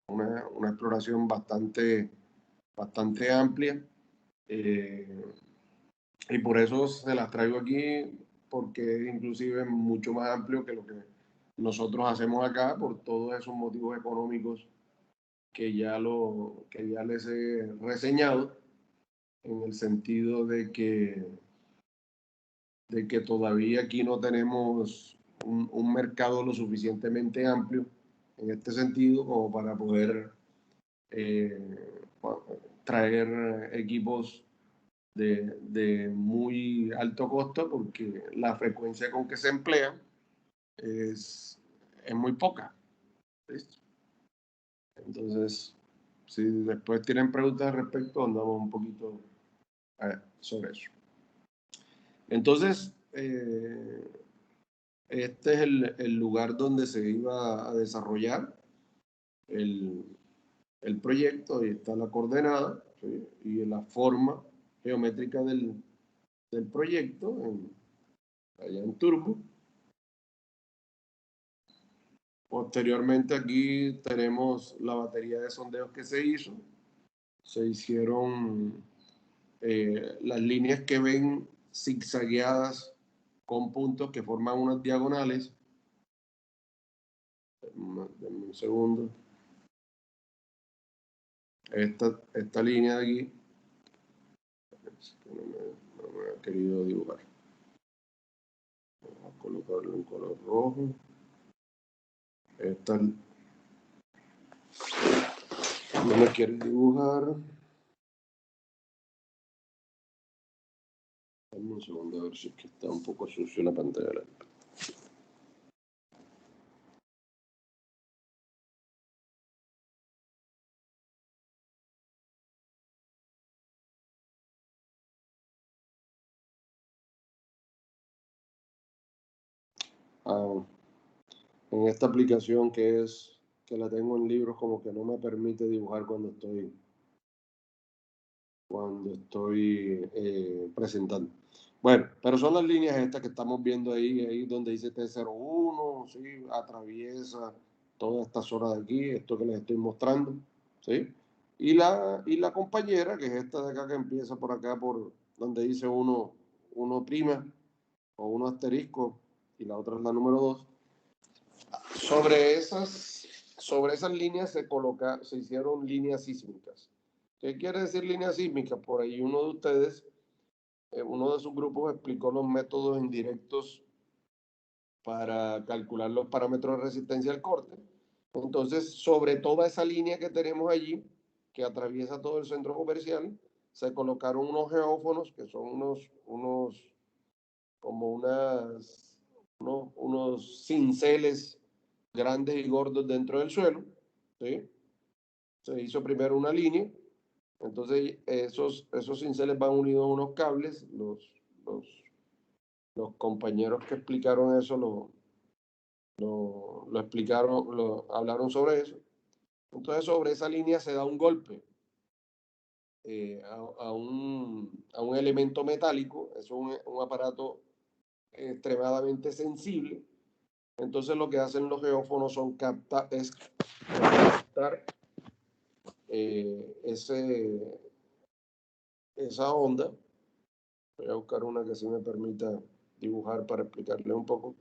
una exploración bastante amplia. Y por eso se las traigo aquí, porque es inclusive mucho más amplio que lo que nosotros hacemos acá, por todos esos motivos económicos que ya les he reseñado, en el sentido de que todavía aquí no tenemos un mercado lo suficientemente amplio en este sentido como para poder traer equipos de muy alto costo, porque la frecuencia con que se emplean es muy poca. ¿Listo? Entonces, si después tienen preguntas al respecto, andamos un poquito sobre eso. Entonces, este es el lugar donde se iba a desarrollar el proyecto. Ahí está la coordenada, ¿sí? Y la forma geométrica del proyecto allá en Turbo. Posteriormente aquí tenemos la batería de sondeos que se hizo. Se hicieron las líneas que ven zigzagueadas con puntos que forman unas diagonales. Denme un segundo. Esta línea de aquí no me ha querido dibujar. Vamos a colocarlo en color rojo. Esta no me quiere dibujar. Dame un segundo a ver si es que está un poco sucio la pantalla. En esta aplicación que la tengo en libros, como que no me permite dibujar cuando estoy presentando. Bueno, pero son las líneas estas que estamos viendo ahí donde dice T01, ¿sí? Atraviesa toda esta zona de aquí, esto que les estoy mostrando, ¿sí? Y la compañera, que es esta de acá, que empieza por acá, por donde dice 1', o 1 asterisco, y la otra es la número 2. Sobre esas líneas se hicieron líneas sísmicas. ¿Qué quiere decir líneas sísmicas? Por ahí uno de ustedes, uno de sus grupos, explicó los métodos indirectos para calcular los parámetros de resistencia al corte. Entonces, sobre toda esa línea que tenemos allí, que atraviesa todo el centro comercial, se colocaron unos geófonos, que son unos cinceles grandes y gordos dentro del suelo, ¿sí? Se hizo primero una línea, entonces esos cinceles van unidos a unos cables. Los compañeros que explicaron eso lo explicaron, hablaron sobre eso. Entonces sobre esa línea se da un golpe a un elemento metálico. Es un aparato extremadamente sensible. Entonces lo que hacen los geófonos es captar esa onda. Voy a buscar una que sí me permita dibujar para explicarle un poco.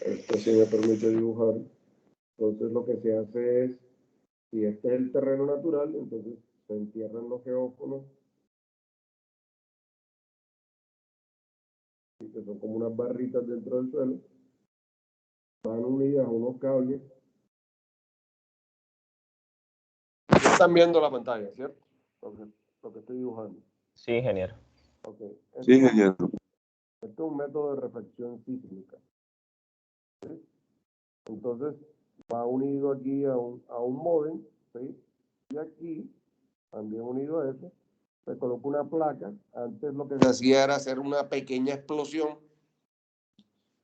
Esto sí me permite dibujar. Entonces lo que se hace es, si este es el terreno natural, entonces se entierran los geófonos, que son como unas barritas dentro del suelo, van unidas a unos cables. Están viendo la pantalla, ¿cierto? Lo que estoy dibujando. Sí, ingeniero. Okay. Sí, ingeniero. Esto es un método de reflexión sísmica. ¿Sí? Entonces, va unido aquí a un módem, ¿sí? Y aquí, también unido a eso, se coloca una placa. Antes lo que se hacía era hacer una pequeña explosión.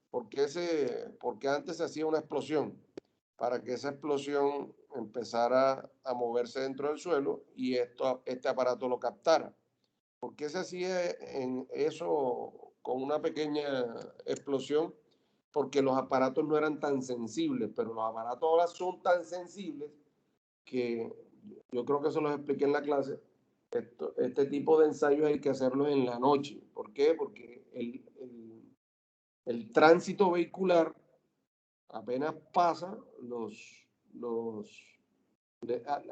Porque antes se hacía una explosión? Para que esa explosión empezara a moverse dentro del suelo y este aparato lo captara. ¿Por qué se hacía en eso con una pequeña explosión? Porque los aparatos no eran tan sensibles, pero los aparatos ahora son tan sensibles que yo creo que eso los expliqué en la clase. Este tipo de ensayos hay que hacerlos en la noche. ¿Por qué? Porque el tránsito vehicular apenas pasa,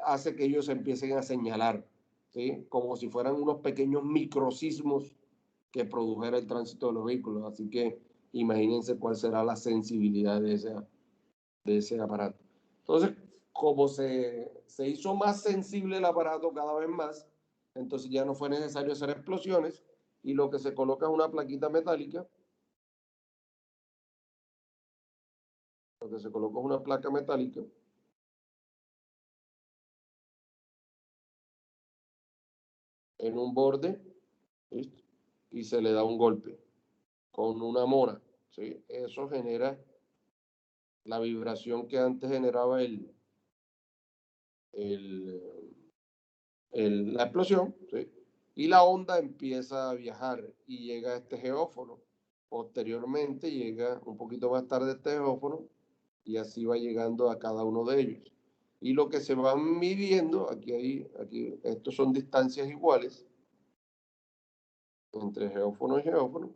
hace que ellos empiecen a señalar, ¿sí? Como si fueran unos pequeños microsismos que produjera el tránsito de los vehículos. Así que imagínense cuál será la sensibilidad de ese aparato. Entonces, como se hizo más sensible el aparato cada vez más, entonces ya no fue necesario hacer explosiones y lo que se coloca es una plaquita metálica. Lo que se coloca es una placa metálica en un borde, ¿listo? Y se le da un golpe con una mora, ¿sí? Eso genera la vibración que antes generaba el, la explosión, ¿sí? Y la onda empieza a viajar y llega a este geófono. Posteriormente llega un poquito más tarde este geófono y así va llegando a cada uno de ellos. Y lo que se van midiendo, aquí, estos son distancias iguales entre geófono y geófono,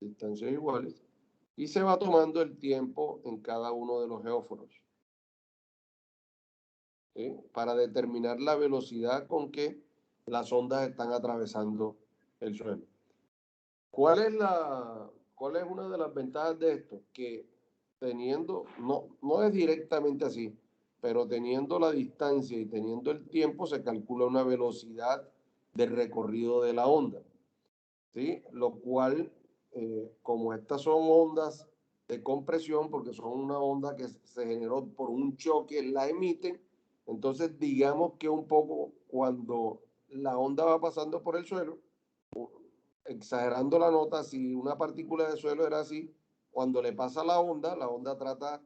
distancias iguales, y se va tomando el tiempo en cada uno de los geófonos, ¿sí? Para determinar la velocidad con que las ondas están atravesando el suelo. ¿Cuál es una de las ventajas de esto? Que teniendo, no es directamente así, pero teniendo la distancia y teniendo el tiempo, se calcula una velocidad de recorrido de la onda, ¿sí? Lo cual, como estas son ondas de compresión, porque son una onda que se generó por un choque, la emiten, entonces digamos que un poco cuando la onda va pasando por el suelo, exagerando la nota, si una partícula de suelo era así, cuando le pasa la onda trata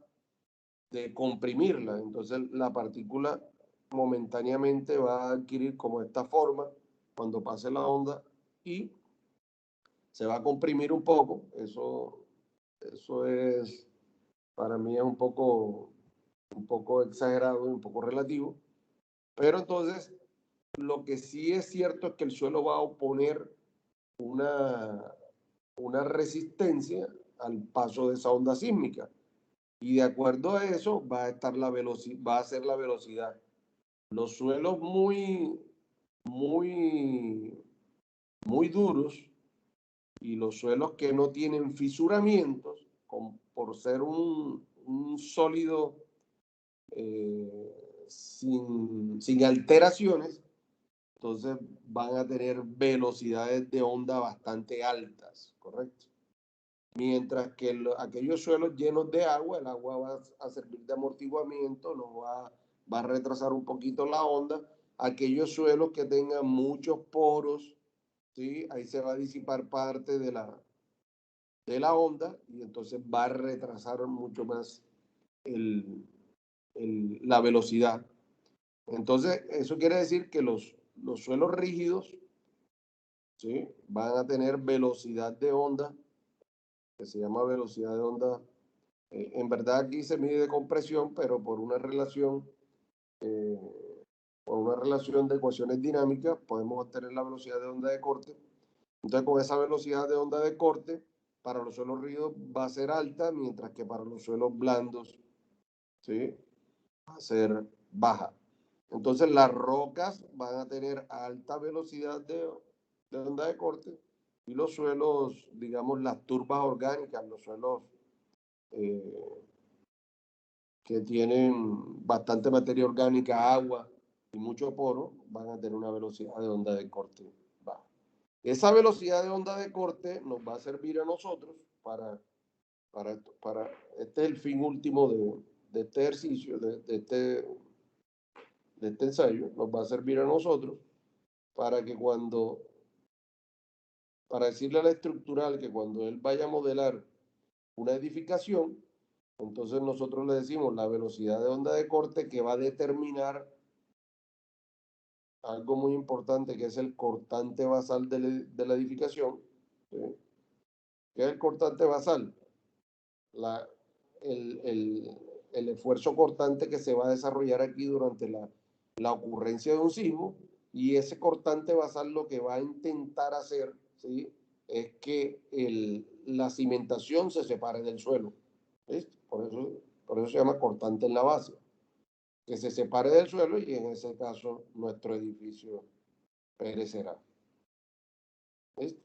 de comprimirla, entonces la partícula momentáneamente va a adquirir como esta forma cuando pase la onda y se va a comprimir un poco, eso es, para mí es un poco exagerado y un poco relativo, pero entonces lo que sí es cierto es que el suelo va a oponer una, una resistencia al paso de esa onda sísmica. Y de acuerdo a eso va a estar va a ser la velocidad. Los suelos muy, muy duros y los suelos que no tienen fisuramientos, por ser un sólido sin alteraciones, entonces van a tener velocidades de onda bastante altas, ¿correcto? Mientras que aquellos suelos llenos de agua, el agua va a servir de amortiguamiento, va a retrasar un poquito la onda. Aquellos suelos que tengan muchos poros, ¿sí? Ahí se va a disipar parte de la onda y entonces va a retrasar mucho más el, la velocidad. Entonces, eso quiere decir que los suelos rígidos, ¿sí? Van a tener velocidad de onda, que se llama velocidad de onda. En verdad aquí se mide de compresión, pero eh, por una relación de ecuaciones dinámicas podemos obtener la velocidad de onda de corte. Entonces con esa velocidad de onda de corte, para los suelos rígidos va a ser alta, mientras que para los suelos blandos, ¿sí? Va a ser baja. Entonces las rocas van a tener alta velocidad de onda de corte y los suelos, digamos, las turbas orgánicas, los suelos eh, que tienen bastante materia orgánica, agua y mucho poro, van a tener una velocidad de onda de corte baja. Esa velocidad de onda de corte nos va a servir a nosotros para este es el fin último de este ejercicio, de este ensayo, nos va a servir a nosotros para que para decirle al estructural que cuando él vaya a modelar una edificación, entonces nosotros le decimos la velocidad de onda de corte que va a determinar algo muy importante que es el cortante basal de la edificación. ¿Sí? ¿Qué es el cortante basal? La, el, el, el esfuerzo cortante que se va a desarrollar aquí durante la ocurrencia de un sismo, y ese cortante basal lo que va a intentar hacer, ¿sí?, es que la cimentación se separe del suelo. ¿Listo? Por eso se llama cortante en la base, que se separe del suelo, y en ese caso nuestro edificio perecerá. ¿Listo?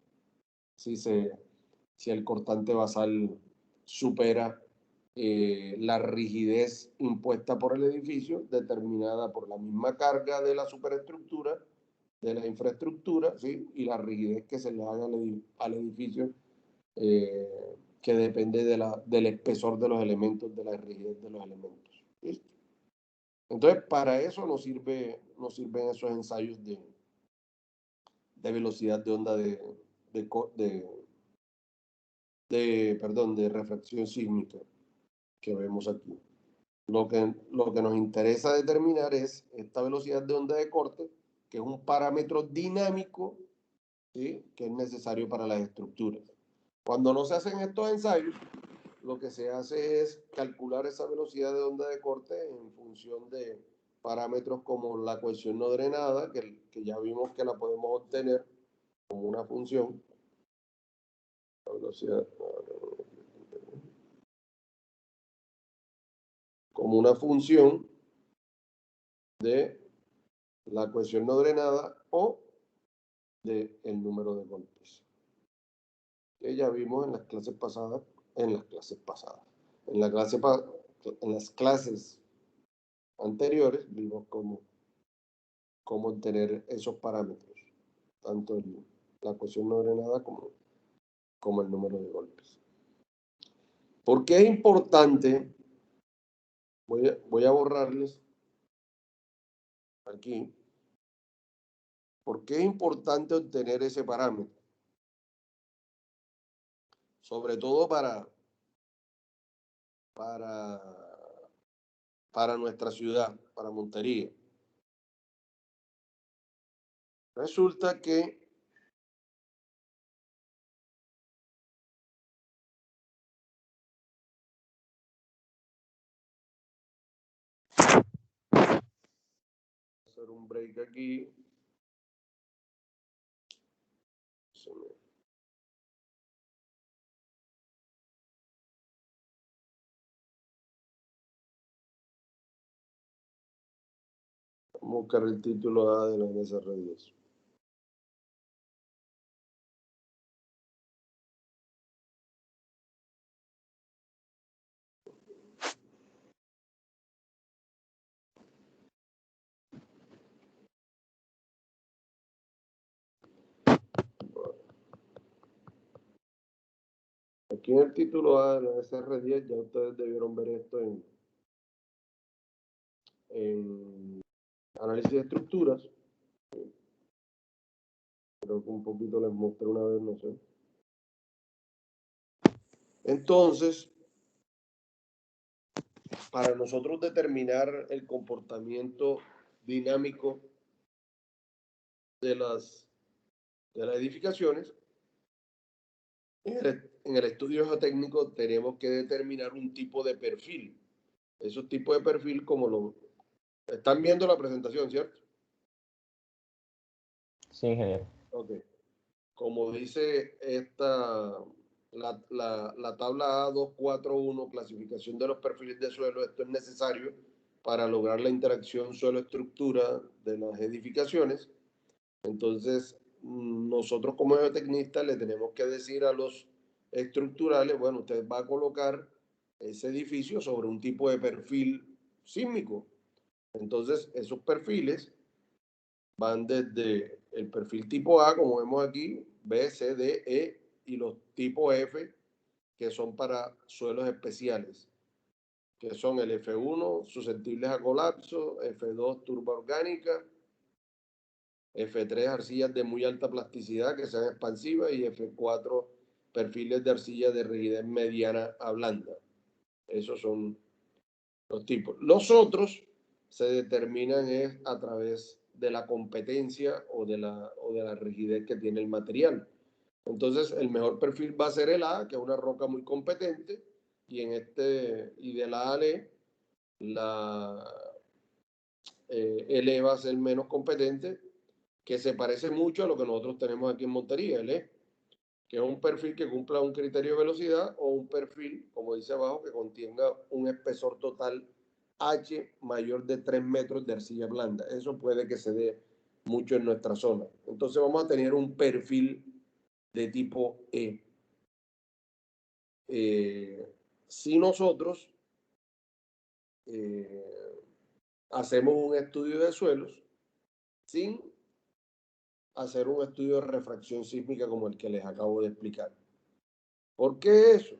Si, si el cortante basal supera la rigidez impuesta por el edificio, determinada por la misma carga de la superestructura, de la infraestructura, ¿sí?, y la rigidez que se le haga al edificio, que depende del espesor de los elementos, de la rigidez de los elementos. ¿Listo? Entonces, para eso nos sirven esos ensayos de velocidad de onda de refracción sísmica que vemos aquí. Lo que nos interesa determinar es esta velocidad de onda de corte, que es un parámetro dinámico, ¿sí?, que es necesario para las estructuras. Cuando no se hacen estos ensayos, lo que se hace es calcular esa velocidad de onda de corte en función de parámetros como la cohesión no drenada, que ya vimos que la podemos obtener como una función. La velocidad, como una función de la cohesión no drenada o del número de golpes, que ya vimos en las clases pasadas, en las clases pasadas, en las clases anteriores vimos cómo obtener esos parámetros, tanto la cohesión no drenada como el número de golpes. ¿Por qué es importante? Voy a borrarles aquí. ¿Por qué es importante obtener ese parámetro? Sobre todo para, para nuestra ciudad, para Montería. Resulta que hacer un break aquí. Vamos a buscar el título A de la NSR10. Aquí en el título A de la NSR10 ya ustedes debieron ver esto en análisis de estructuras. Creo que un poquito les mostré una vez, no sé. Entonces, para nosotros determinar el comportamiento dinámico de las edificaciones, en el estudio geotécnico tenemos que determinar un tipo de perfil. Esos tipos de perfil, como lo están viendo la presentación, ¿cierto? Sí, ingeniero. Ok. Como dice la tabla A241, clasificación de los perfiles de suelo, esto es necesario para lograr la interacción suelo-estructura de las edificaciones. Entonces, nosotros como geotecnistas le tenemos que decir a los estructurales, bueno, usted va a colocar ese edificio sobre un tipo de perfil sísmico. Entonces, esos perfiles van desde el perfil tipo A, como vemos aquí, B, C, D, E, y los tipos F, que son para suelos especiales, que son el F1, susceptibles a colapso, F2, turba orgánica, F3, arcillas de muy alta plasticidad que sean expansivas, y F4, perfiles de arcilla de rigidez mediana a blanda. Esos son los tipos. Los otros se determinan a través de la competencia o de la rigidez que tiene el material. Entonces, el mejor perfil va a ser el A, que es una roca muy competente, y de la Ale, L va a ser menos competente, que se parece mucho a lo que nosotros tenemos aquí en Montería, el E, que es un perfil que cumpla un criterio de velocidad o un perfil, como dice abajo, que contenga un espesor total H mayor de 3 metros de arcilla blanda. Eso puede que se dé mucho en nuestra zona. Entonces vamos a tener un perfil de tipo E. Si nosotros hacemos un estudio de suelos sin hacer un estudio de refracción sísmica como el que les acabo de explicar. ¿Por qué eso?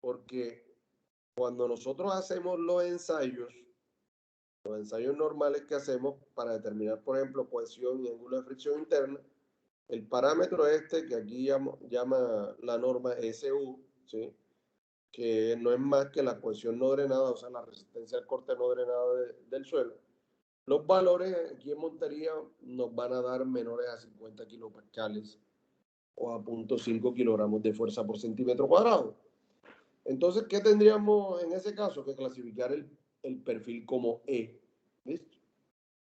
Porque cuando nosotros hacemos los ensayos normales que hacemos para determinar, por ejemplo, cohesión y ángulo de fricción interna, el parámetro que aquí llama la norma SU, ¿sí? Que no es más que la cohesión no drenada, o sea, la resistencia al corte no drenado del suelo. Los valores aquí en Montería nos van a dar menores a 50 kilopascales o a 0.5 kilogramos de fuerza por centímetro cuadrado. Entonces, ¿qué tendríamos en ese caso? Que clasificar el perfil como E. ¿Listo?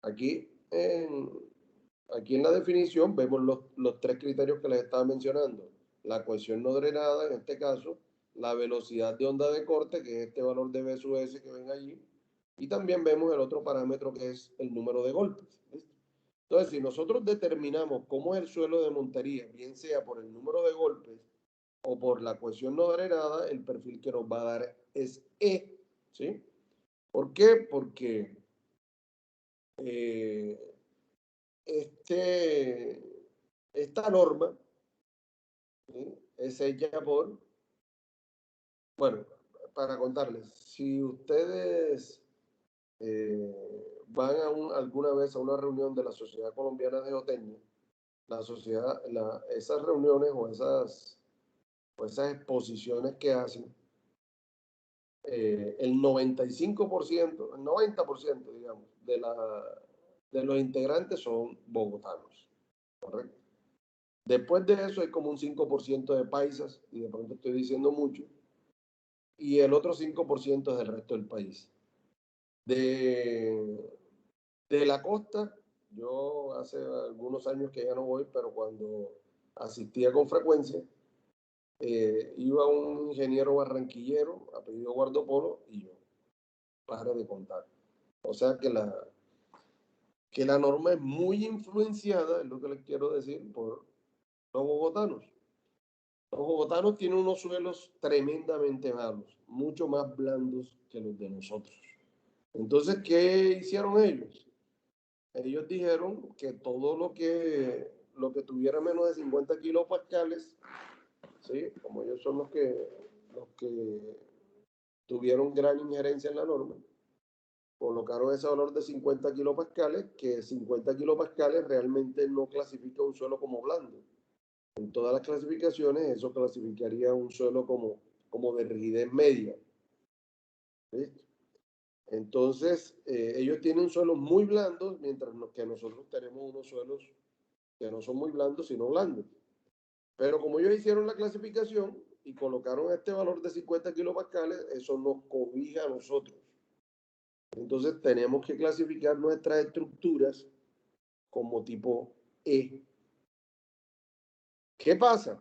Aquí en la definición vemos los tres criterios que les estaba mencionando. La cohesión no drenada, en este caso, la velocidad de onda de corte, que es este valor de B sub S que ven allí, y también vemos el otro parámetro que es el número de golpes. ¿Listo? Entonces, si nosotros determinamos cómo es el suelo de Montería, bien sea por el número de golpes o por la cohesión no drenada, el perfil que nos va a dar es E. ¿Sí? ¿Por qué? Porque esta norma, ¿sí? Es hecha bueno, para contarles, si ustedes van alguna vez a una reunión de la Sociedad Colombiana de Geotecnia, esas reuniones o esas exposiciones que hacen, el 95%, el 90%, digamos, de los integrantes son bogotanos, ¿correcto? Después de eso hay como un 5% de paisas, y de pronto estoy diciendo mucho, y el otro 5% es del resto del país. De la costa, yo hace algunos años que ya no voy, pero cuando asistía con frecuencia, iba un ingeniero barranquillero, apellido Guardopolo, y yo, para de contar. O sea que la norma es muy influenciada, es lo que les quiero decir, por los bogotanos. Los bogotanos tienen unos suelos tremendamente malos, mucho más blandos que los de nosotros. Entonces, ¿qué hicieron ellos? Ellos dijeron que todo lo que tuviera menos de 50 kilopascales, ¿sí? Como ellos son los que tuvieron gran injerencia en la norma, colocaron ese valor de 50 kilopascales, que 50 kilopascales realmente no clasifica un suelo como blando. En todas las clasificaciones, eso clasificaría un suelo como de rigidez media. ¿Listo? Entonces, ellos tienen suelos muy blandos, mientras que nosotros tenemos unos suelos que no son muy blandos, sino blandos. Pero como ellos hicieron la clasificación y colocaron este valor de 50 kilopascales, eso nos cobija a nosotros. Entonces, tenemos que clasificar nuestras estructuras como tipo E. ¿Qué pasa?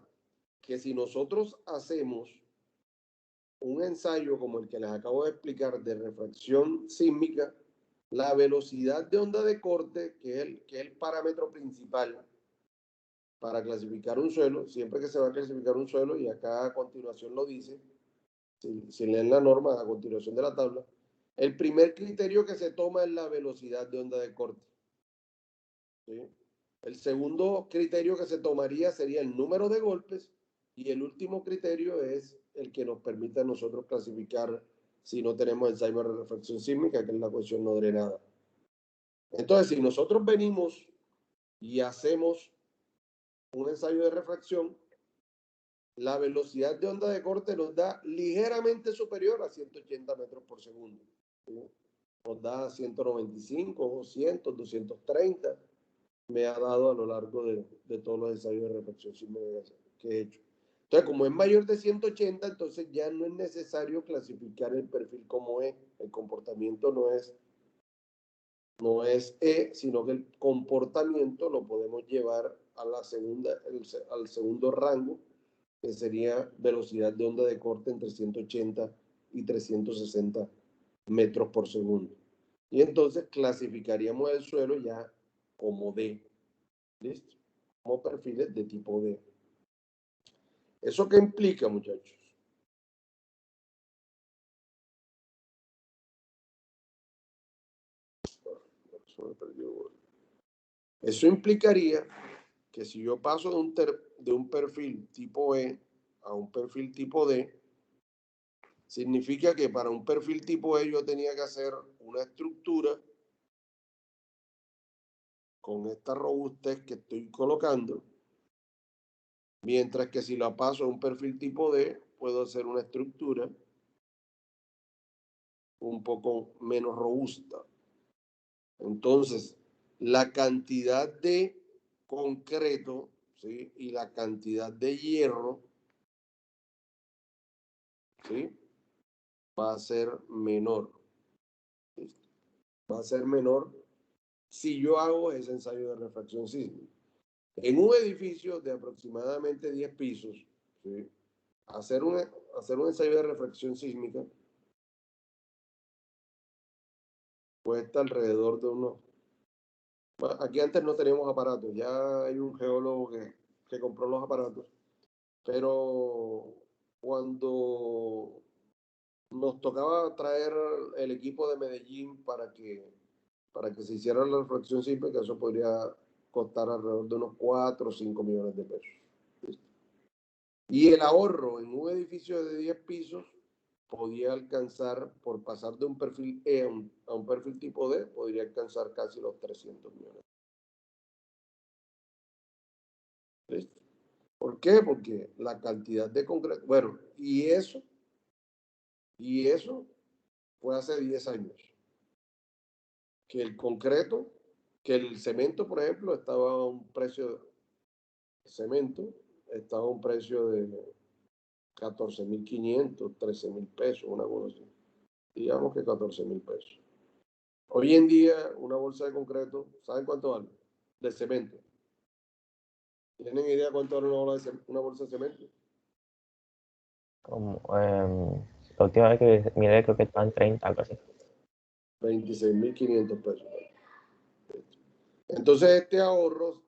Que si nosotros hacemos un ensayo como el que les acabo de explicar de refracción sísmica, la velocidad de onda de corte, que es el parámetro principal para clasificar un suelo, siempre que se va a clasificar un suelo, y acá a continuación lo dice, si leen la norma a continuación de la tabla, el primer criterio que se toma es la velocidad de onda de corte. ¿Sí? El segundo criterio que se tomaría sería el número de golpes, y el último criterio es el que nos permite a nosotros clasificar si no tenemos ensayo de refracción sísmica, que es la cohesión no drenada. Entonces, si nosotros venimos y hacemos un ensayo de refracción, la velocidad de onda de corte nos da ligeramente superior a 180 metros por segundo. ¿Sí? nos da 195, 200, 230. Me ha dado a lo largo de todos los ensayos de reflexión que he hecho. Entonces, como es mayor de 180, entonces ya no es necesario clasificar el perfil como E. El comportamiento no es E, sino que el comportamiento lo podemos llevar a la al segundo rango, que sería velocidad de onda de corte entre 180 y 360 metros por segundo. Y entonces clasificaríamos el suelo ya como D. ¿Listo? Como perfiles de tipo D. ¿Eso qué implica, muchachos? Eso implicaría que si yo paso de un perfil tipo E a un perfil tipo D, significa que para un perfil tipo E yo tenía que hacer una estructura con esta robustez que estoy colocando, mientras que si la paso a un perfil tipo D, puedo hacer una estructura un poco menos robusta. Entonces, la cantidad de concreto, ¿sí?, y la cantidad de hierro, ¿sí?, va a ser menor. ¿Listo? Va a ser menor si yo hago ese ensayo de refracción sísmica. En un edificio de aproximadamente 10 pisos, ¿sí?, hacer un ensayo de refracción sísmica cuesta alrededor de unos... Bueno, aquí antes no teníamos aparatos, ya hay un geólogo que compró los aparatos, pero cuando nos tocaba traer el equipo de Medellín para que se hiciera la refracción sísmica, eso podría costar alrededor de unos 4 o 5 millones de pesos. ¿Listo? Y el ahorro en un edificio de 10 pisos podía alcanzar, por pasar de un perfil E a un perfil tipo D, podría alcanzar casi los 300 millones. ¿Listo? ¿Por qué? Porque la cantidad de concreto, bueno, y eso fue hace 10 años, que el concreto, que el cemento, por ejemplo, estaba a un precio, cemento estaba a un precio de 14.500, 13.000 pesos, una cosa así. Digamos que 14.000 pesos. Hoy en día, una bolsa de concreto, ¿saben cuánto vale? De cemento. ¿Tienen idea cuánto vale una bolsa de cemento? Como, la última vez que miré creo que estaban 30, algo así. 26.500 pesos. Entonces, este ahorro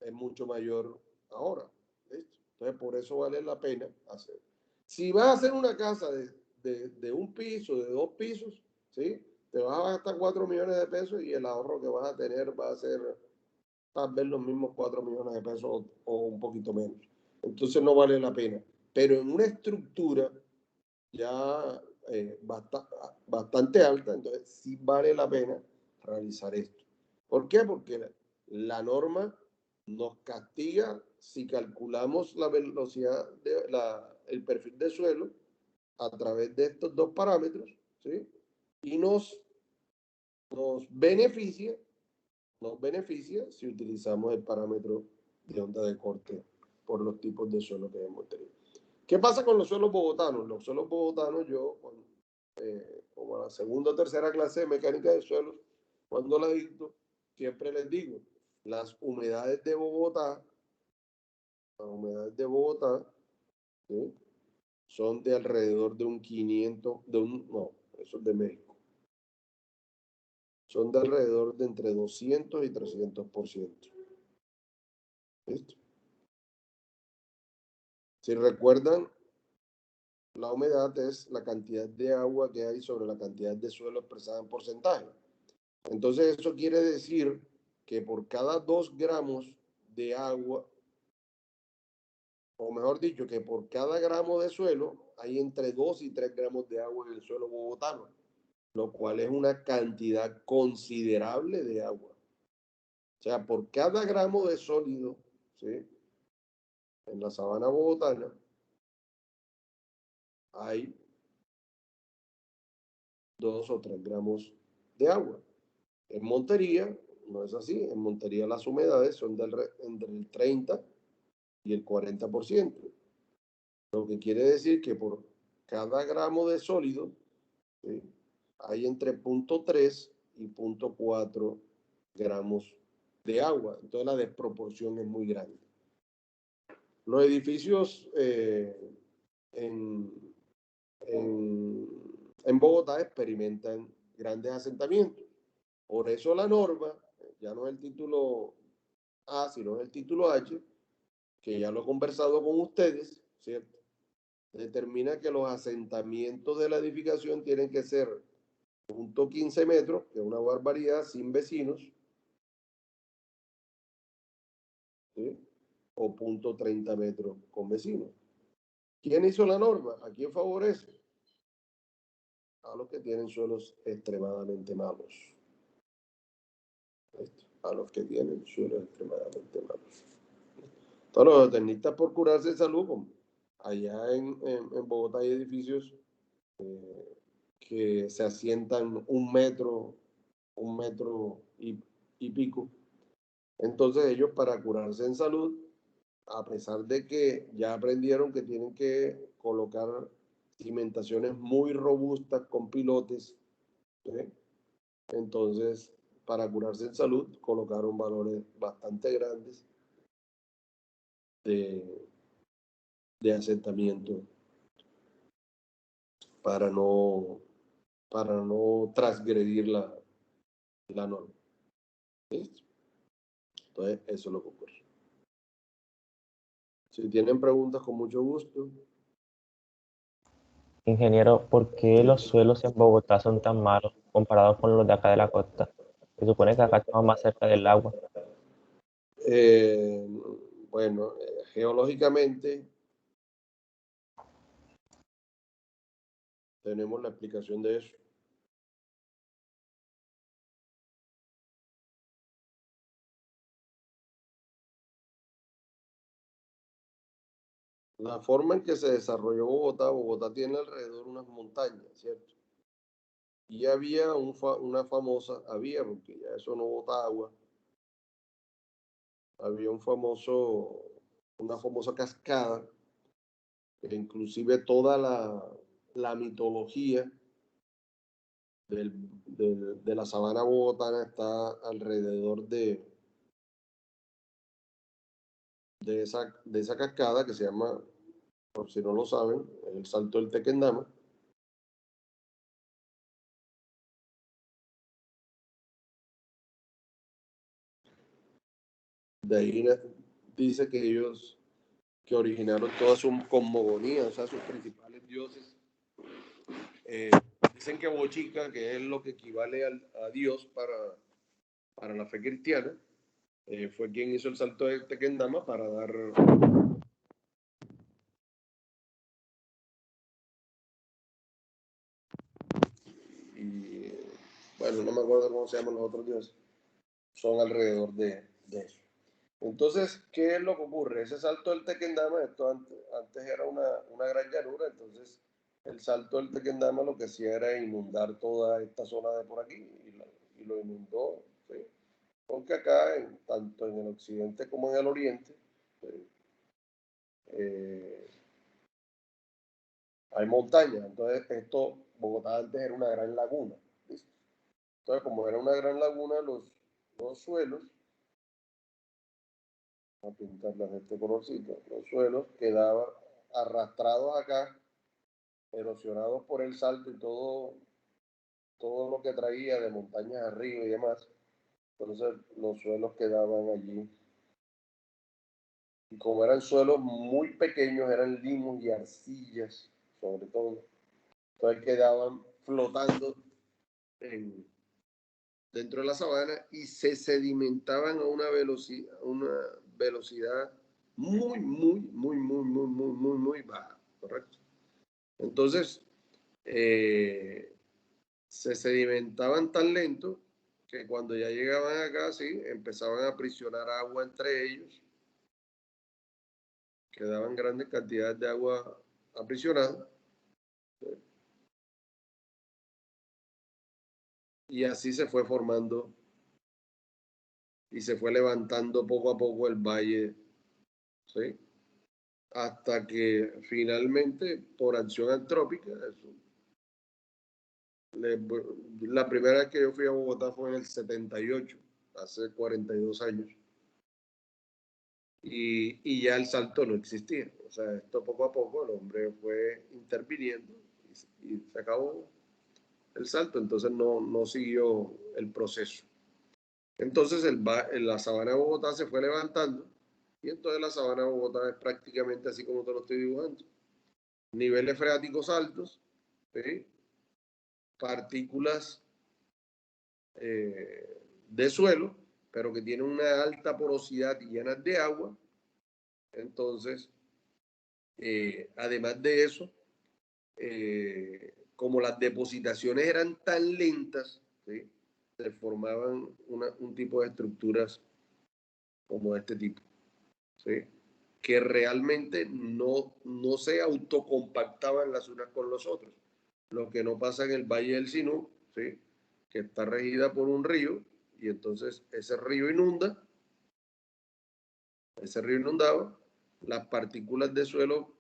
es mucho mayor ahora. ¿Listo? Entonces, por eso vale la pena hacer. Si vas a hacer una casa de un piso, de 2 pisos, ¿sí?, te vas a gastar 4 millones de pesos y el ahorro que vas a tener va a ser tal vez los mismos 4 millones de pesos o un poquito menos. Entonces no vale la pena. Pero en una estructura ya bastante alta, entonces sí vale la pena realizar esto. ¿Por qué? Porque la norma nos castiga si calculamos la velocidad, el perfil de suelo a través de estos dos parámetros, ¿sí? Y nos beneficia, nos beneficia si utilizamos el parámetro de onda de corte por los tipos de suelo que hemos tenido. ¿Qué pasa con los suelos bogotanos? Los suelos bogotanos, yo, como a la segunda o tercera clase de mecánica de suelos, cuando la dicto, siempre les digo, las humedades de Bogotá, las humedades de Bogotá, ¿sí?, son de alrededor de un 500, no, eso es de México, son de alrededor de entre 200 y 300%. ¿Listo? Si recuerdan, la humedad es la cantidad de agua que hay sobre la cantidad de suelo expresada en porcentaje. Entonces, eso quiere decir que por cada 2 gramos de agua, o mejor dicho, que por cada gramo de suelo hay entre 2 y 3 gramos de agua en el suelo bogotano, lo cual es una cantidad considerable de agua. O sea, por cada gramo de sólido, ¿sí?, en la sabana bogotana hay 2 o 3 gramos de agua. En Montería no es así. En Montería las humedades son entre el 30 y el 40%. Lo que quiere decir que por cada gramo de sólido, ¿sí?, hay entre 0,3 y 0,4 gramos de agua. Entonces la desproporción es muy grande. Los edificios en, en Bogotá experimentan grandes asentamientos. Por eso la norma, ya no es el título A, sino es el título H, que ya lo he conversado con ustedes, ¿cierto? Determina que los asentamientos de la edificación tienen que ser 0,15 metros, que es una barbaridad, sin vecinos, ¿sí?, o 0,30 metros con vecinos. ¿Quién hizo la norma? ¿A quién favorece? A los que tienen suelos extremadamente malos. A los que tienen suelos extremadamente malos. Todos los tecnistas por curarse de salud, allá en Bogotá hay edificios que se asientan 1 metro y pico. Entonces ellos, para curarse en salud, a pesar de que ya aprendieron que tienen que colocar cimentaciones muy robustas con pilotes, ¿sí?, entonces para curarse en salud colocaron valores bastante grandes de, de asentamiento para no, para no transgredir la norma. ¿Listo? Entonces, eso es lo que ocurre. Si tienen preguntas, con mucho gusto. Ingeniero, ¿por qué los suelos en Bogotá son tan malos comparados con los de acá de la costa? Se supone que acá estamos más cerca del agua. Eh, bueno, geológicamente tenemos la explicación de eso. La forma en que se desarrolló Bogotá tiene alrededor unas montañas, ¿cierto? Y había había, porque ya eso no bota agua, había una famosa cascada, que inclusive toda la mitología de la sabana bogotana está alrededor de esa cascada que se llama, por si no lo saben, el Salto del Tequendama. De ahí dice que ellos que originaron toda su cosmogonía, o sea, sus principales dioses. Eh, Dicen que Bochica, que es lo que equivale a Dios para la fe cristiana, fue quien hizo el salto de Tequendama para dar. Y bueno, no me acuerdo cómo se llaman los otros dioses. Son alrededor de eso. Entonces, ¿qué es lo que ocurre? Ese salto del Tequendama, esto antes era una gran llanura, entonces el salto del Tequendama lo que hacía era inundar toda esta zona de por aquí y lo inundó, ¿sí? Porque acá, tanto en el occidente como en el oriente, ¿sí?, eh, hay montañas. Entonces, Bogotá antes era una gran laguna, ¿listo? Entonces, como era una gran laguna, los suelos, a pintarlas de este colorcito, los suelos quedaban arrastrados acá, erosionados por el salto y todo lo que traía de montañas arriba y demás. Entonces los suelos quedaban allí. Y como eran suelos muy pequeños, eran limos y arcillas, sobre todo. Entonces quedaban flotando dentro de la sabana y se sedimentaban a una velocidad muy, muy, muy, muy, muy, muy, muy, muy baja, ¿correcto? Entonces, se sedimentaban tan lento que cuando ya llegaban acá, sí, empezaban a aprisionar agua entre ellos, quedaban grandes cantidades de agua aprisionada, y así se fue formando y se fue levantando poco a poco el valle, ¿sí? Hasta que finalmente, por acción antrópica, la primera vez que yo fui a Bogotá fue en el 78, hace 42 años, y ya el salto no existía. O sea, esto poco a poco el hombre fue interviniendo y se acabó el salto, entonces no siguió el proceso. Entonces la sabana de Bogotá se fue levantando y entonces la sabana de Bogotá es prácticamente así como te lo estoy dibujando. Niveles freáticos altos, ¿sí? Partículas de suelo, pero que tienen una alta porosidad y llenas de agua. Entonces, además de eso, como las depositaciones eran tan lentas, ¿sí? Se formaban un tipo de estructuras como este tipo, ¿sí? Que realmente no se autocompactaban las unas con los otros. Lo que no pasa en el Valle del Sinú, ¿sí? Que está regida por un río y entonces ese río inundaba, las partículas de suelo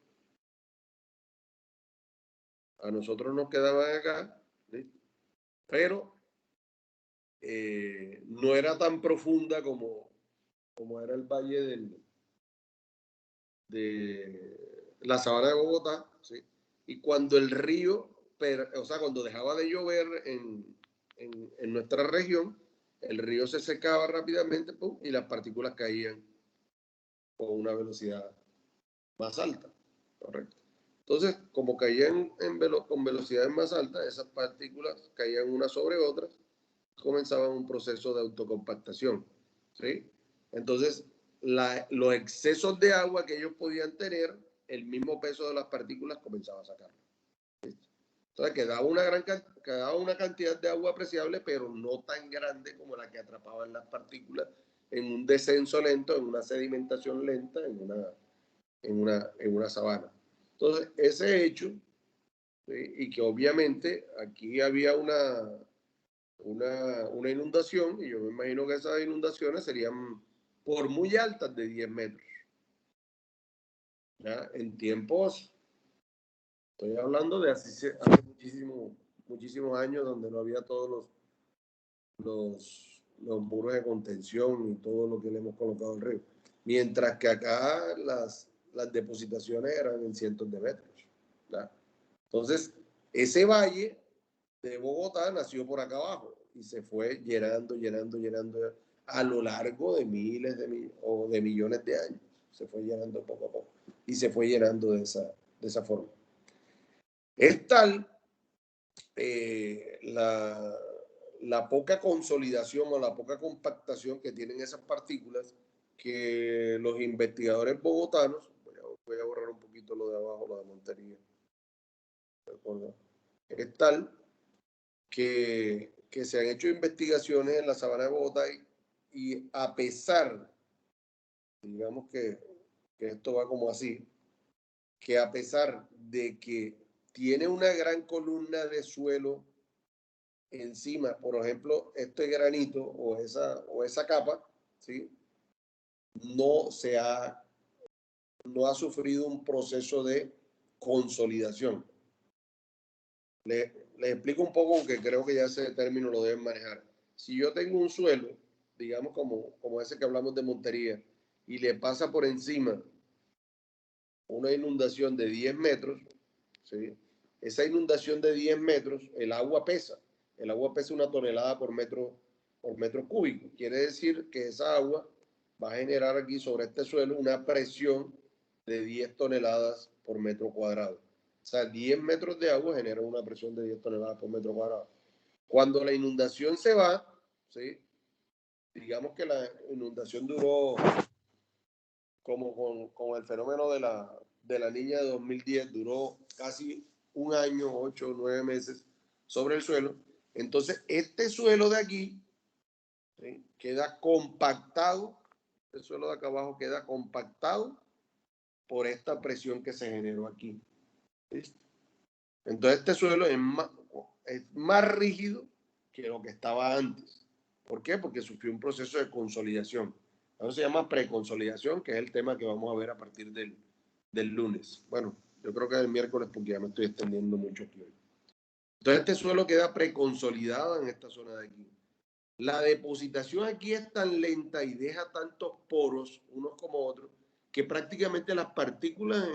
a nosotros nos quedaban acá, ¿sí? Pero no era tan profunda como era el valle de la sabana de Bogotá, ¿sí? Y cuando el río, o sea, cuando dejaba de llover en nuestra región, el río se secaba rápidamente, ¡pum!, y las partículas caían con una velocidad más alta, ¿correcto? Entonces, como caían con velocidades más altas, esas partículas caían unas sobre otras, comenzaban un proceso de autocompactación, ¿sí? Entonces, los excesos de agua que ellos podían tener, el mismo peso de las partículas comenzaba a sacarlo. Entonces, quedaba una cantidad de agua apreciable, pero no tan grande como la que atrapaban las partículas en un descenso lento, en una sedimentación lenta, en una sabana. Entonces, ese hecho, ¿sí? Y que obviamente aquí había una inundación, y yo me imagino que esas inundaciones serían por muy altas de 10 metros. ¿Ya? En tiempos, estoy hablando de hace muchísimos años, donde no había todos los muros de contención y todo lo que le hemos colocado al río. Mientras que acá las depositaciones eran en cientos de metros. ¿Ya? Entonces, ese valle de Bogotá nació por acá abajo y se fue llenando a lo largo de miles o de millones de años. Se fue llenando poco a poco y se fue llenando de esa forma. Es tal la poca consolidación o la poca compactación que tienen esas partículas que los investigadores bogotanos, voy a borrar un poquito lo de abajo, lo de Montería, es tal que se han hecho investigaciones en la sabana de Bogotá y a pesar, digamos que esto va como así, que a pesar de que tiene una gran columna de suelo encima, por ejemplo, este granito o esa capa, ¿sí? no, no ha sufrido un proceso de consolidación. Les explico un poco, porque creo que ya ese término lo deben manejar. Si yo tengo un suelo, digamos como ese que hablamos de Montería, y le pasa por encima una inundación de 10 metros, ¿sí? Esa inundación de 10 metros, el agua pesa. El agua pesa 1 tonelada por metro cúbico. Quiere decir que esa agua va a generar aquí sobre este suelo una presión de 10 toneladas por metro cuadrado. O sea, 10 metros de agua generan una presión de 10 toneladas por metro cuadrado. Cuando la inundación se va, ¿sí? Digamos que la inundación duró como con el fenómeno de la niña de 2010, duró casi un año, 8 o 9 meses sobre el suelo. Entonces, este suelo de aquí, ¿sí?, queda compactado, el suelo de acá abajo queda compactado por esta presión que se generó aquí. ¿Sí? Entonces, este suelo es más rígido que lo que estaba antes. ¿Por qué? Porque sufrió un proceso de consolidación. Eso se llama preconsolidación, que es el tema que vamos a ver a partir del lunes. Bueno, yo creo que es el miércoles porque ya me estoy extendiendo mucho aquí hoy. Entonces este suelo queda preconsolidado en esta zona de aquí. La depositación aquí es tan lenta y deja tantos poros, unos como otros, que prácticamente las partículas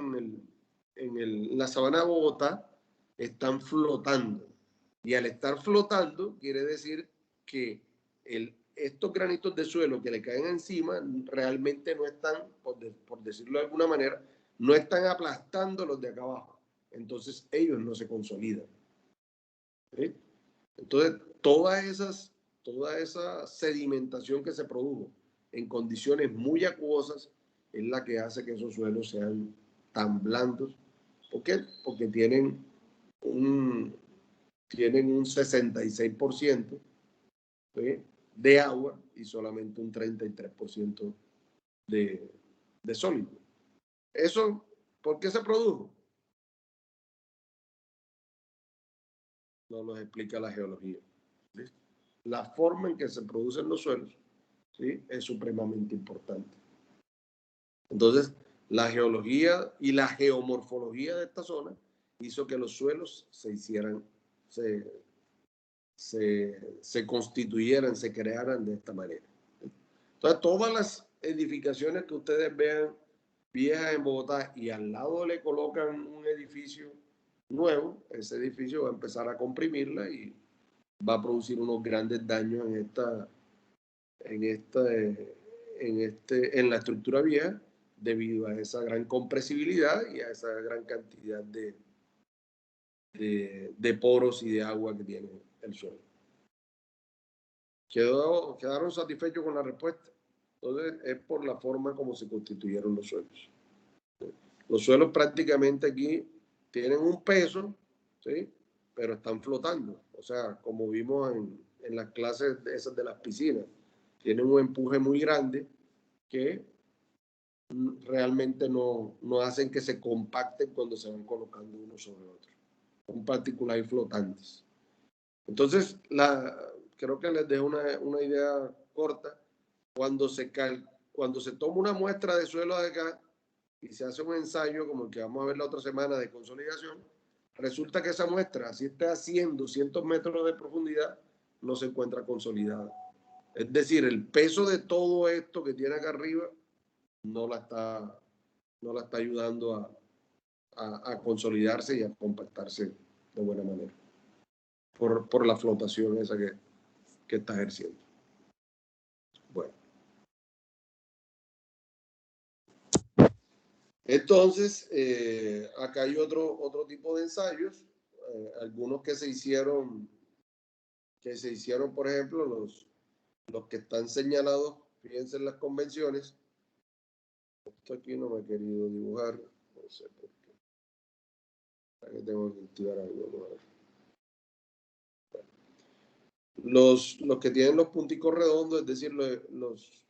en la sabana de Bogotá están flotando. Y al estar flotando, quiere decir que estos granitos de suelo que le caen encima realmente no están, por decirlo de alguna manera, no están aplastando los de acá abajo. Entonces ellos no se consolidan. ¿Sí? Entonces, toda esa sedimentación que se produjo en condiciones muy acuosas es la que hace que esos suelos sean tan blandos. ¿Por qué? Porque tienen un 66%, ¿sí?, de agua y solamente un 33% de sólido. ¿Eso por qué se produjo? No nos explica la geología. ¿Sí? La forma en que se producen los suelos, ¿sí?, es supremamente importante. Entonces, la geología y la geomorfología de esta zona hizo que los suelos se constituyeran, se crearan de esta manera. Entonces, todas las edificaciones que ustedes vean viejas en Bogotá y al lado le colocan un edificio nuevo, ese edificio va a empezar a comprimirla y va a producir unos grandes daños en la estructura vieja debido a esa gran compresibilidad y a esa gran cantidad de poros y de agua que tiene el suelo. ¿Quedaron satisfechos con la respuesta? Entonces, es por la forma como se constituyeron los suelos. Los suelos prácticamente aquí tienen un peso, ¿sí?, pero están flotando. O sea, como vimos en las clases esas de las piscinas, tienen un empuje muy grande que realmente no hacen que se compacten cuando se van colocando uno sobre otro. Son partículas flotantes. Entonces, creo que les dejo una idea corta. Cuando se toma una muestra de suelo de acá y se hace un ensayo como el que vamos a ver la otra semana de consolidación, resulta que esa muestra, así está a 100, 200 metros de profundidad, no se encuentra consolidada. Es decir, el peso de todo esto que tiene acá arriba no la está ayudando a consolidarse y a compactarse de buena manera por la flotación esa que está ejerciendo. Bueno, entonces acá hay otro tipo de ensayos, algunos que se hicieron, por ejemplo, los que están señalados, fíjense en las convenciones. Esto aquí no me he querido dibujar, no sé por qué. Aquí tengo que activar algo. Los que tienen los punticos redondos, es decir, los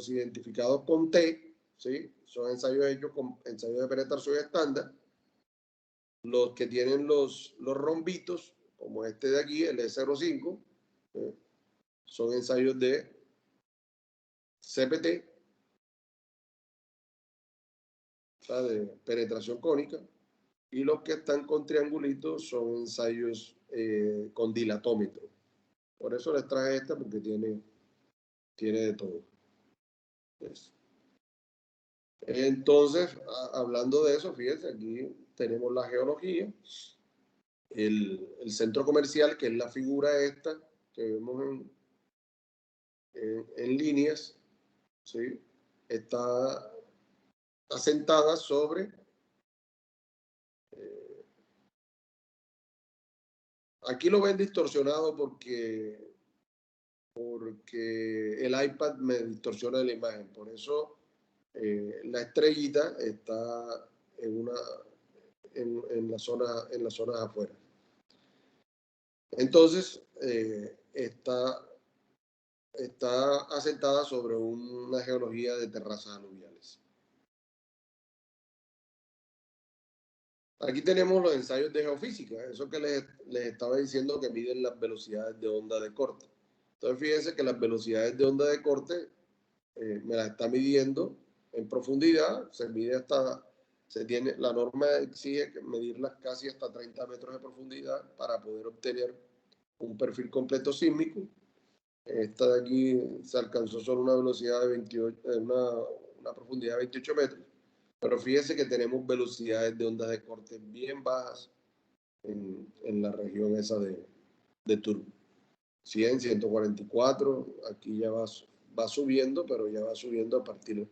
identificados con T, ¿sí?, son ensayos hechos con ensayos de penetración estándar. Los que tienen los rombitos, como este de aquí, el E05, son ensayos de CPT, o sea, de penetración cónica, y los que están con triangulitos son ensayos con dilatómetro. Por eso les traje esta, porque tiene de todo. Entonces, hablando de eso, fíjense, aquí tenemos la geología, el centro comercial, que es la figura esta que vemos en líneas, ¿sí?, está asentada sobre, aquí lo ven distorsionado porque el iPad me distorsiona la imagen, por eso la estrellita está en las zonas afuera. Entonces, está asentada sobre una geología de terrazas aluviales. Aquí tenemos los ensayos de geofísica, eso que les estaba diciendo que miden las velocidades de onda de corte. Entonces fíjense que las velocidades de onda de corte me las está midiendo en profundidad, se mide hasta, la norma exige medirlas casi hasta 30 metros de profundidad para poder obtener un perfil completo sísmico. Esta de aquí se alcanzó solo una velocidad de 28, una profundidad de 28 metros. Pero fíjense que tenemos velocidades de ondas de corte bien bajas en la región esa de Turbo. 100, 144, aquí ya va subiendo, pero ya va subiendo a partir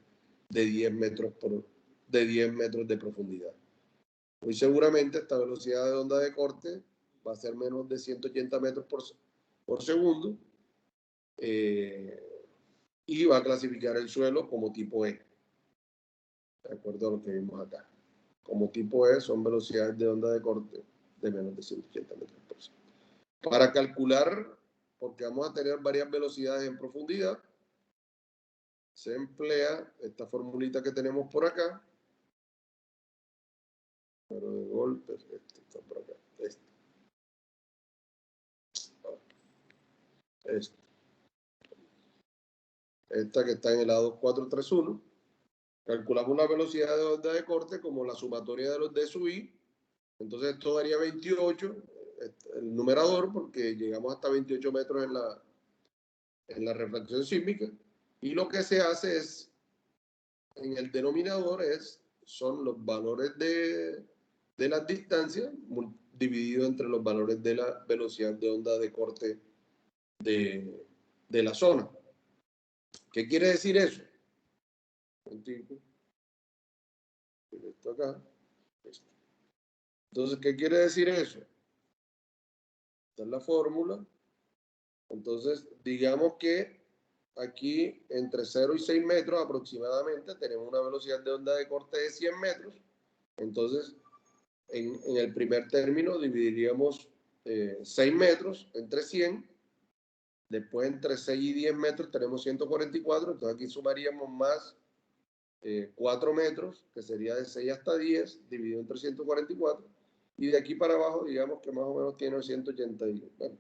de 10 metros, de 10 metros de profundidad. Muy seguramente esta velocidad de onda de corte va a ser menos de 180 metros por segundo y va a clasificar el suelo como tipo E, de acuerdo a lo que vimos acá. Como tipo E son velocidades de onda de corte de menos de 180 metros por segundo. Para calcular, porque vamos a tener varias velocidades en profundidad, se emplea esta formulita que tenemos por acá, pero de golpes, este está por acá, esta que está en el lado 431. Calculamos la velocidad de onda de corte como la sumatoria de los D sub I. Entonces esto daría 28, el numerador, porque llegamos hasta 28 metros en la refracción sísmica. Y lo que se hace es, en el denominador, son los valores de las distancias dividido entre los valores de la velocidad de onda de corte de la zona. ¿Qué quiere decir eso? Esto acá. Entonces, ¿qué quiere decir eso? Esta es la fórmula. Entonces, digamos que aquí entre 0 y 6 metros aproximadamente tenemos una velocidad de onda de corte de 100 metros. Entonces, en el primer término dividiríamos 6 metros entre 100. Después entre 6 y 10 metros tenemos 144. Entonces aquí sumaríamos más 4 metros, que sería de 6 hasta 10, dividido entre 144. Y de aquí para abajo, digamos que más o menos tiene 180, bueno,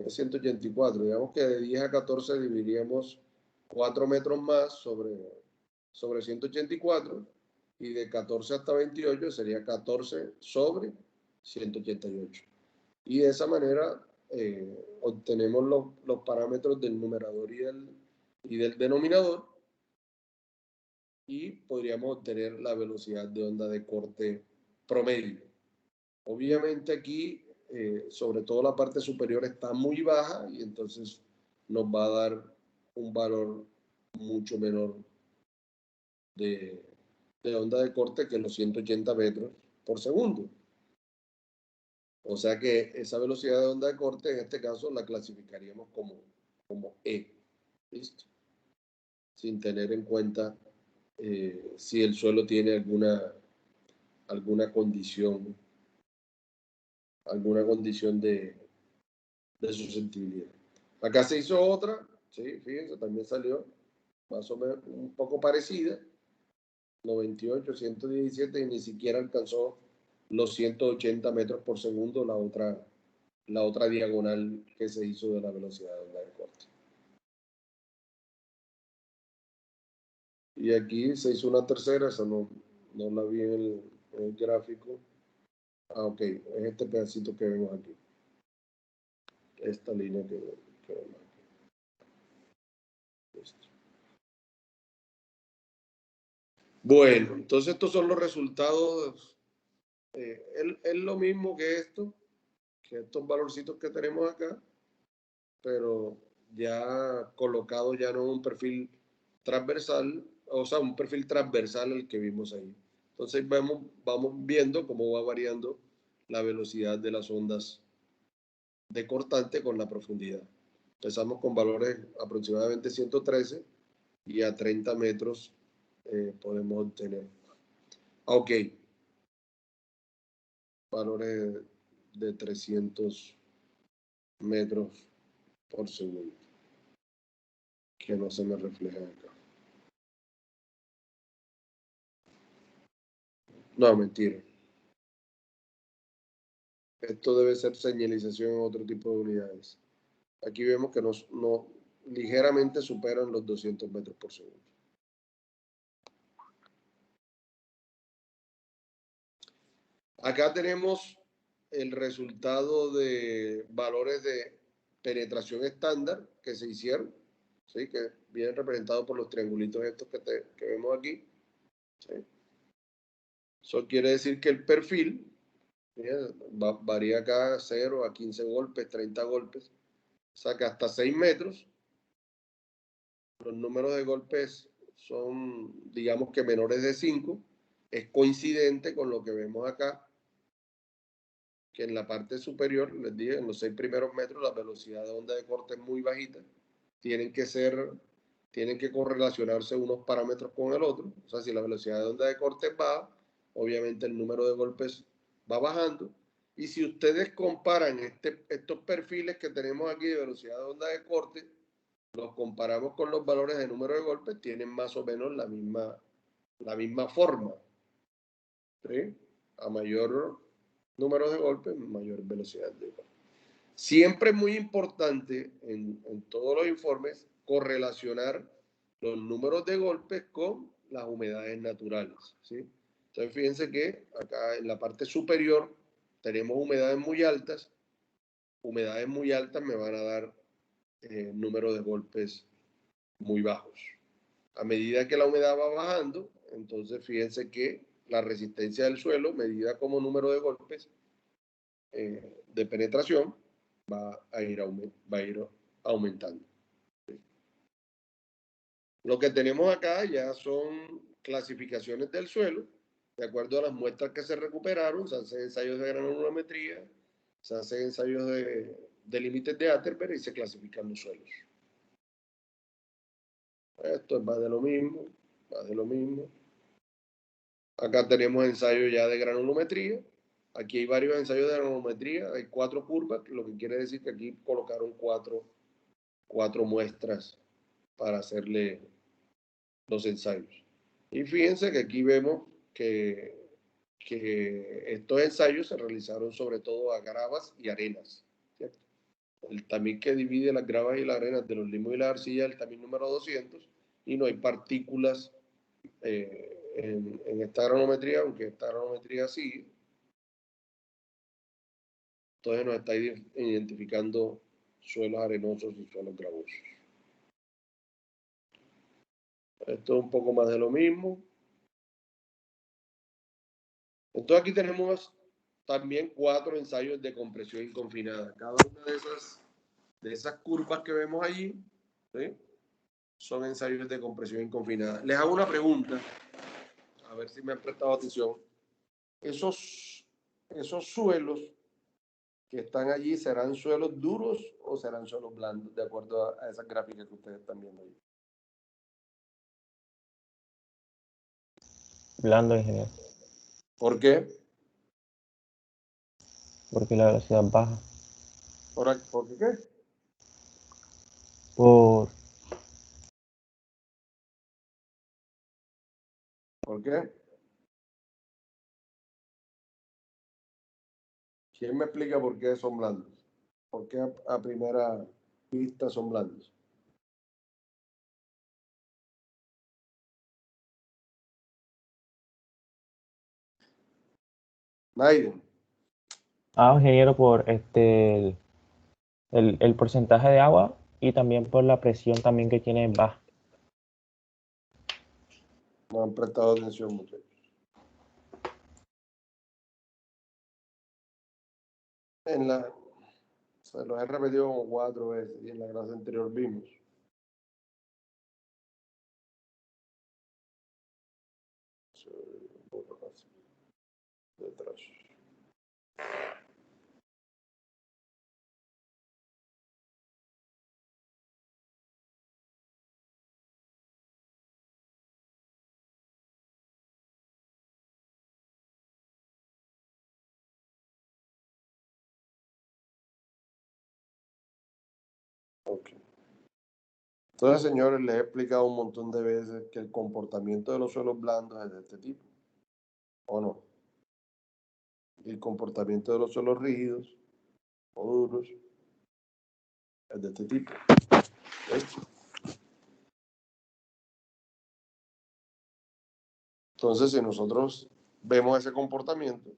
184. Digamos que de 10 a 14 dividiríamos 4 metros más sobre 184. Y de 14 hasta 28 sería 14 sobre 188. Y de esa manera obtenemos los parámetros del numerador y del denominador y podríamos obtener la velocidad de onda de corte promedio. Obviamente aquí, sobre todo la parte superior está muy baja y entonces nos va a dar un valor mucho menor de onda de corte que los 180 metros por segundo. O sea que esa velocidad de onda de corte en este caso la clasificaríamos como E. ¿Listo? Sin tener en cuenta si el suelo tiene alguna condición de susceptibilidad. Acá se hizo otra, sí, fíjense, también salió más o menos un poco parecida, 98, 117 y ni siquiera alcanzó los 180 metros por segundo la otra diagonal que se hizo de la velocidad de onda de corte. Y aquí se hizo una tercera, esa no la vi en el gráfico. Ah, ok, es este pedacito que vemos aquí. Esta línea que vemos aquí. Esto. Bueno, entonces estos son los resultados. Es lo mismo que esto, que estos valorcitos que tenemos acá, pero ya colocado ya no en un perfil transversal, o sea, un perfil transversal el que vimos ahí. Entonces vamos viendo cómo va variando la velocidad de las ondas de cortante con la profundidad. Empezamos con valores aproximadamente 113 y a 30 metros podemos obtener. Ok, valores de 300 metros por segundo, que no se me refleja acá. No, mentira. Esto debe ser señalización en otro tipo de unidades. Aquí vemos que no ligeramente superan los 200 metros por segundo. Acá tenemos el resultado de valores de penetración estándar que se hicieron, ¿sí? Que vienen representados por los triangulitos estos que vemos aquí. ¿Sí? Eso quiere decir que el perfil varía acá 0 a 15 golpes, 30 golpes, saca hasta 6 metros. Los números de golpes son, digamos que menores de 5. Es coincidente con lo que vemos acá, que en la parte superior, les dije, en los 6 primeros metros, la velocidad de onda de corte es muy bajita. Tienen que correlacionarse unos parámetros con el otro. O sea, si la velocidad de onda de corte es baja, obviamente el número de golpes va bajando. Y si ustedes comparan estos perfiles que tenemos aquí de velocidad de onda de corte, los comparamos con los valores de número de golpes, tienen más o menos la misma forma. ¿Sí? A mayor número de golpes, mayor velocidad de golpe. Siempre es muy importante en todos los informes correlacionar los números de golpes con las humedades naturales. ¿Sí? Entonces fíjense que acá en la parte superior tenemos humedades muy altas. Humedades muy altas me van a dar número de golpes muy bajos. A medida que la humedad va bajando, entonces fíjense que la resistencia del suelo, medida como número de golpes de penetración, va a ir aumentando. Lo que tenemos acá ya son clasificaciones del suelo, de acuerdo a las muestras que se recuperaron. Se hacen ensayos de granulometría, se hacen ensayos de límites de Atterberg y se clasifican los suelos. Esto es más de lo mismo, más de lo mismo. Acá tenemos ensayos ya de granulometría. Aquí hay varios ensayos de granulometría. Hay 4 curvas, lo que quiere decir que aquí colocaron cuatro muestras para hacerle los ensayos. Y fíjense que aquí vemos que estos ensayos se realizaron sobre todo a gravas y arenas. ¿Cierto? El tamiz que divide las gravas y las arenas de los limos y la arcilla es el tamiz número 200 y no hay partículas en esta granometría, aunque esta granometría sigue. Entonces nos está identificando suelos arenosos y suelos gravosos. Esto es un poco más de lo mismo. Entonces aquí tenemos también 4 ensayos de compresión inconfinada. Cada una de esas curvas que vemos allí, ¿sí? Son ensayos de compresión inconfinada. Les hago una pregunta, a ver si me han prestado atención. Esos suelos que están allí, ¿serán suelos duros o serán suelos blandos? De acuerdo a esas gráficas que ustedes están viendo allí. Blando, ingeniero, ¿Por qué? porque la velocidad baja. ¿Por qué? Por, ¿Por qué? ¿Quién me explica por qué son blandos? ¿Por qué a primera vista son blandos? Naiden. ingeniero, por el porcentaje de agua y también por la presión también que tiene baja. No han prestado atención, muchachos. Se los he repetido como 4 veces y en la clase anterior vimos. Detrás. Okay. Entonces, señores, les he explicado un montón de veces que el comportamiento de los suelos blandos es de este tipo. ¿O no? el comportamiento de los suelos rígidos o duros es de este tipo. Entonces, si nosotros vemos ese comportamiento,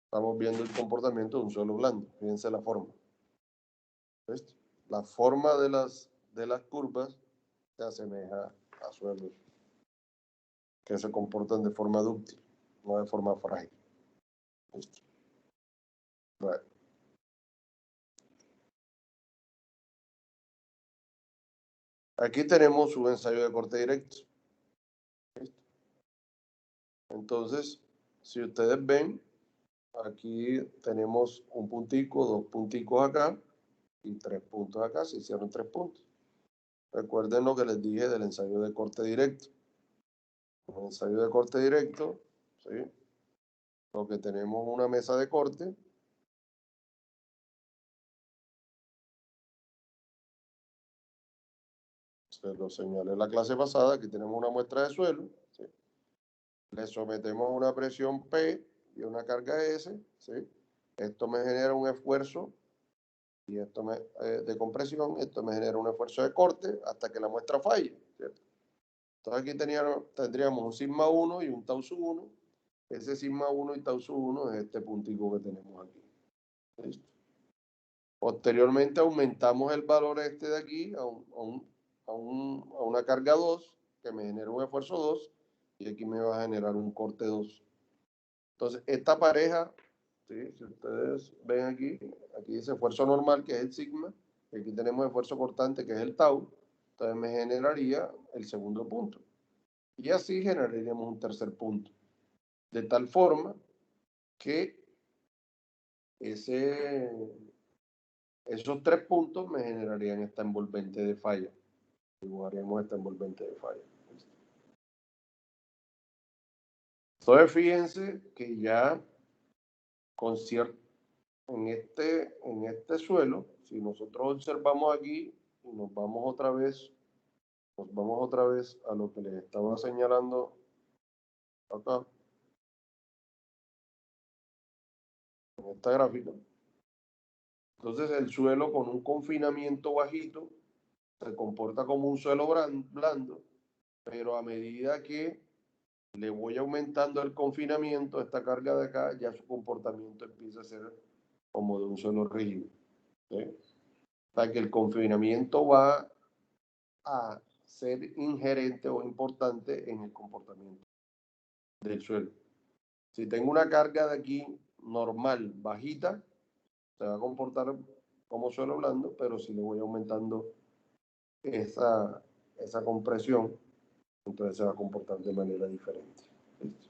estamos viendo el comportamiento de un suelo blando. Fíjense la forma. ¿Listo? La forma de las curvas se asemeja a suelos que se comportan de forma dúctil, no de forma frágil. ¿Listo? Bueno. Aquí tenemos un ensayo de corte directo. ¿Listo? Entonces, si ustedes ven, aquí tenemos un puntico, dos punticos acá y 3 puntos acá. Se hicieron 3 puntos. Recuerden lo que les dije del ensayo de corte directo. En el ensayo de corte directo, ¿sí? Lo que tenemos una mesa de corte. Se lo señalé en la clase pasada. Aquí tenemos una muestra de suelo. ¿Sí? Le sometemos a una presión P y una carga S. ¿Sí? Esto me genera un esfuerzo y esto de compresión. Esto me genera un esfuerzo de corte hasta que la muestra falle. ¿Cierto? Entonces aquí tendríamos un sigma 1 y un tau sub 1. Ese sigma 1 y tau sub 1 es este puntico que tenemos aquí. ¿Listo? Posteriormente aumentamos el valor este de aquí a una carga 2 que me genera un esfuerzo 2 y aquí me va a generar un corte 2. Entonces, esta pareja, ¿sí? Si ustedes ven aquí dice esfuerzo normal, que es el sigma, y aquí tenemos esfuerzo cortante, que es el tau, entonces me generaría el segundo punto. Y así generaríamos un tercer punto. De tal forma que esos 3 puntos me generarían esta envolvente de falla. Dibujaríamos esta envolvente de falla. Entonces, fíjense que ya con en este suelo, si nosotros observamos aquí y nos vamos otra vez a lo que les estaba señalando acá, en esta gráfica. Entonces, el suelo con un confinamiento bajito se comporta como un suelo blando, pero a medida que le voy aumentando el confinamiento, esta carga de acá, ya su comportamiento empieza a ser como de un suelo rígido. ¿Sí? O sea que el confinamiento va a ser ingerente o importante en el comportamiento del suelo. Si tengo una carga de aquí normal, bajita, se va a comportar como suelo blando, pero si le voy aumentando esa compresión, entonces se va a comportar de manera diferente. ¿Listo?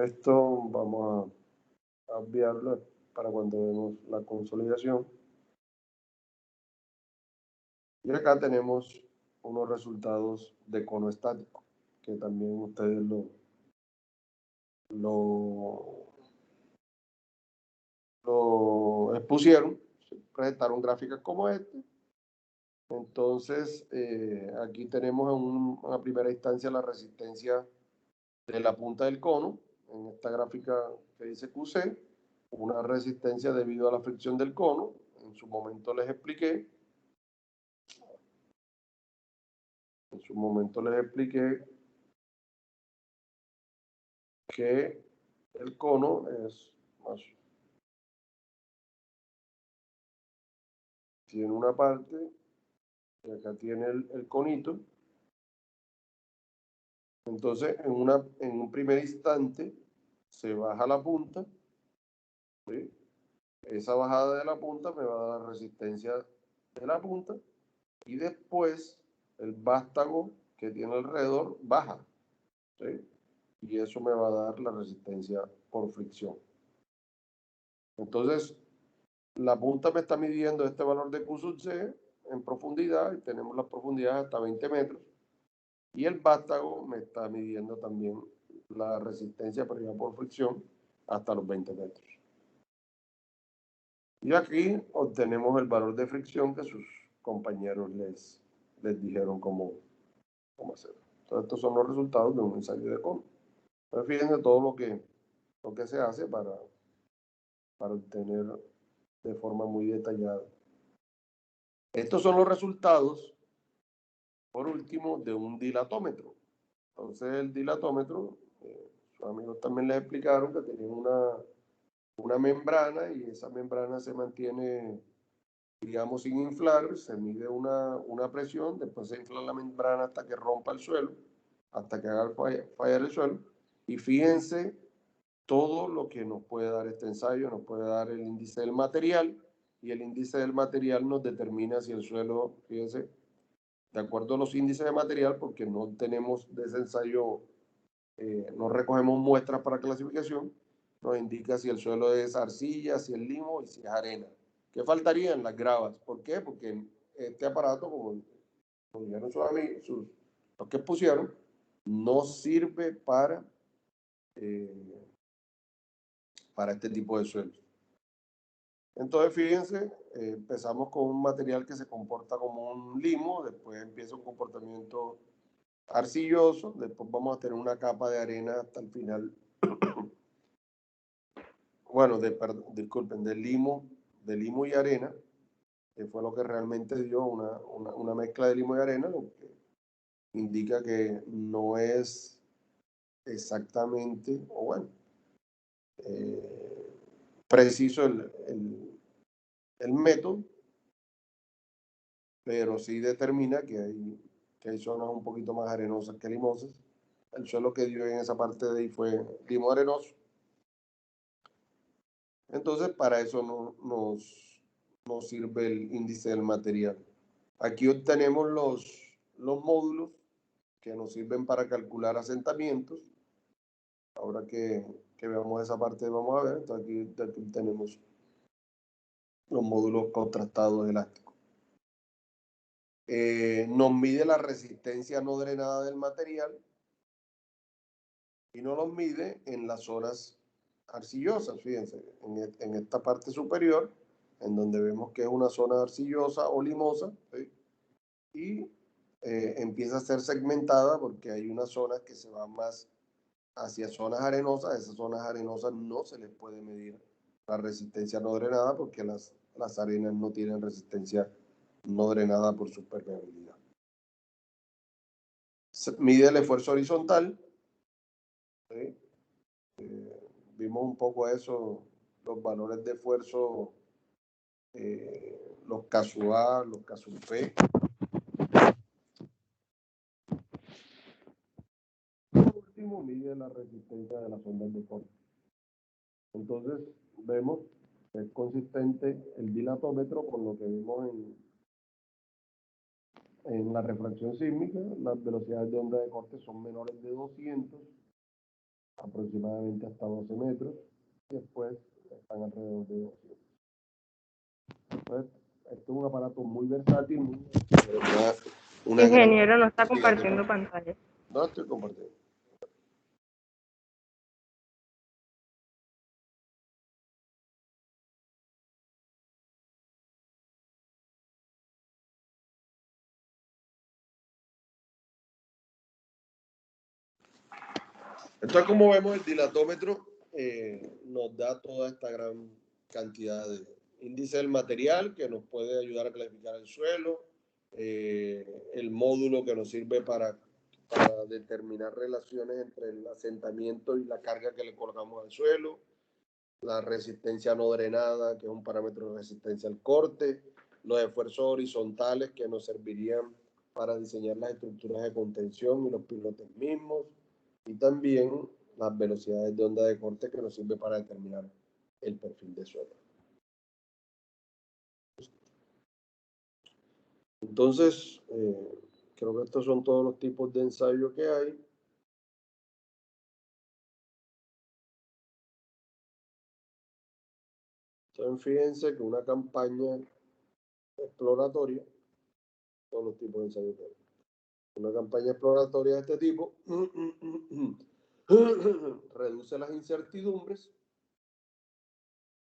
Esto vamos a obviarlo para cuando vemos la consolidación. Y acá tenemos unos resultados de cono estático, que también ustedes lo expusieron, presentaron gráficas como este. Entonces, aquí tenemos en una primera instancia la resistencia de la punta del cono, en esta gráfica que dice QC, una resistencia debido a la fricción del cono. En su momento les expliqué que el cono es más, tiene una parte y acá tiene el conito. Entonces, en un primer instante se baja la punta, ¿sí? Esa bajada de la punta me va a dar la resistencia de la punta y después el vástago que tiene alrededor baja, ¿sí? Y eso me va a dar la resistencia por fricción. Entonces, la punta me está midiendo este valor de Q sub C en profundidad, y tenemos la profundidad hasta 20 metros, y el vástago me está midiendo también la resistencia previa por fricción hasta los 20 metros. Y aquí obtenemos el valor de fricción que sus compañeros les dijeron cómo hacerlo. Entonces, estos son los resultados de un ensayo de cono. Entonces, fíjense todo lo que se hace para obtener de forma muy detallada. Estos son los resultados, por último, de un dilatómetro. Entonces, el dilatómetro, sus amigos también les explicaron que tenía una membrana y esa membrana se mantiene, digamos, sin inflar, se mide una presión, después se infla la membrana hasta que rompa el suelo, hasta que haga fallar el suelo. Y fíjense todo lo que nos puede dar este ensayo, nos puede dar el índice del material, y el índice del material nos determina si el suelo, fíjense, de acuerdo a los índices de material, porque no tenemos de ese ensayo, no recogemos muestras para clasificación, nos indica si el suelo es arcilla, si es limo y si es arena. ¿Qué faltarían? Las gravas. ¿Por qué? Porque este aparato, como dijeron los que pusieron, no sirve para este tipo de suelos. Entonces, fíjense, empezamos con un material que se comporta como un limo, después empieza un comportamiento arcilloso, después vamos a tener una capa de arena hasta el final. Bueno, disculpen, de limo y arena, que fue lo que realmente dio una mezcla de limo y arena, lo que indica que no es exactamente, o bueno, preciso el método, pero sí determina que hay zonas un poquito más arenosas que limosas. El suelo que dio en esa parte de ahí fue limo arenoso. Entonces, para eso nos sirve el índice del material. Aquí obtenemos los módulos que nos sirven para calcular asentamientos. Ahora que veamos esa parte, vamos a ver. Entonces, aquí tenemos los módulos contrastados elásticos. Nos mide la resistencia no drenada del material y nos los mide en las zonas arcillosas. Fíjense, en esta parte superior, en donde vemos que es una zona arcillosa o limosa, ¿sí? Y empieza a ser segmentada porque hay unas zonas que se van más hacia zonas arenosas. Esas zonas arenosas no se les puede medir la resistencia no drenada porque las arenas no tienen resistencia no drenada por su permeabilidad. Mide el esfuerzo horizontal, ¿sí? Vimos un poco eso, los valores de esfuerzo, los casos A, los casos B. Por último, mide la resistencia de las ondas de corte. Entonces, vemos que es consistente el dilatómetro con lo que vimos en la refracción sísmica. Las velocidades de onda de corte son menores de 200, aproximadamente hasta 12 metros, y después están alrededor de 200. Entonces, este es un aparato muy versátil. Ingeniero, no está compartiendo pantalla. No estoy compartiendo. Entonces, como vemos, el dilatómetro nos da toda esta gran cantidad de índice del material que nos puede ayudar a clasificar el suelo, el módulo que nos sirve para determinar relaciones entre el asentamiento y la carga que le colocamos al suelo, la resistencia no drenada, que es un parámetro de resistencia al corte, los esfuerzos horizontales que nos servirían para diseñar las estructuras de contención y los pilotes mismos, y también las velocidades de onda de corte que nos sirve para determinar el perfil de suelo. Entonces, creo que estos son todos los tipos de ensayo que hay. Entonces, fíjense que una campaña exploratoria, todos los tipos de ensayo que hay. Una campaña exploratoria de este tipo reduce las incertidumbres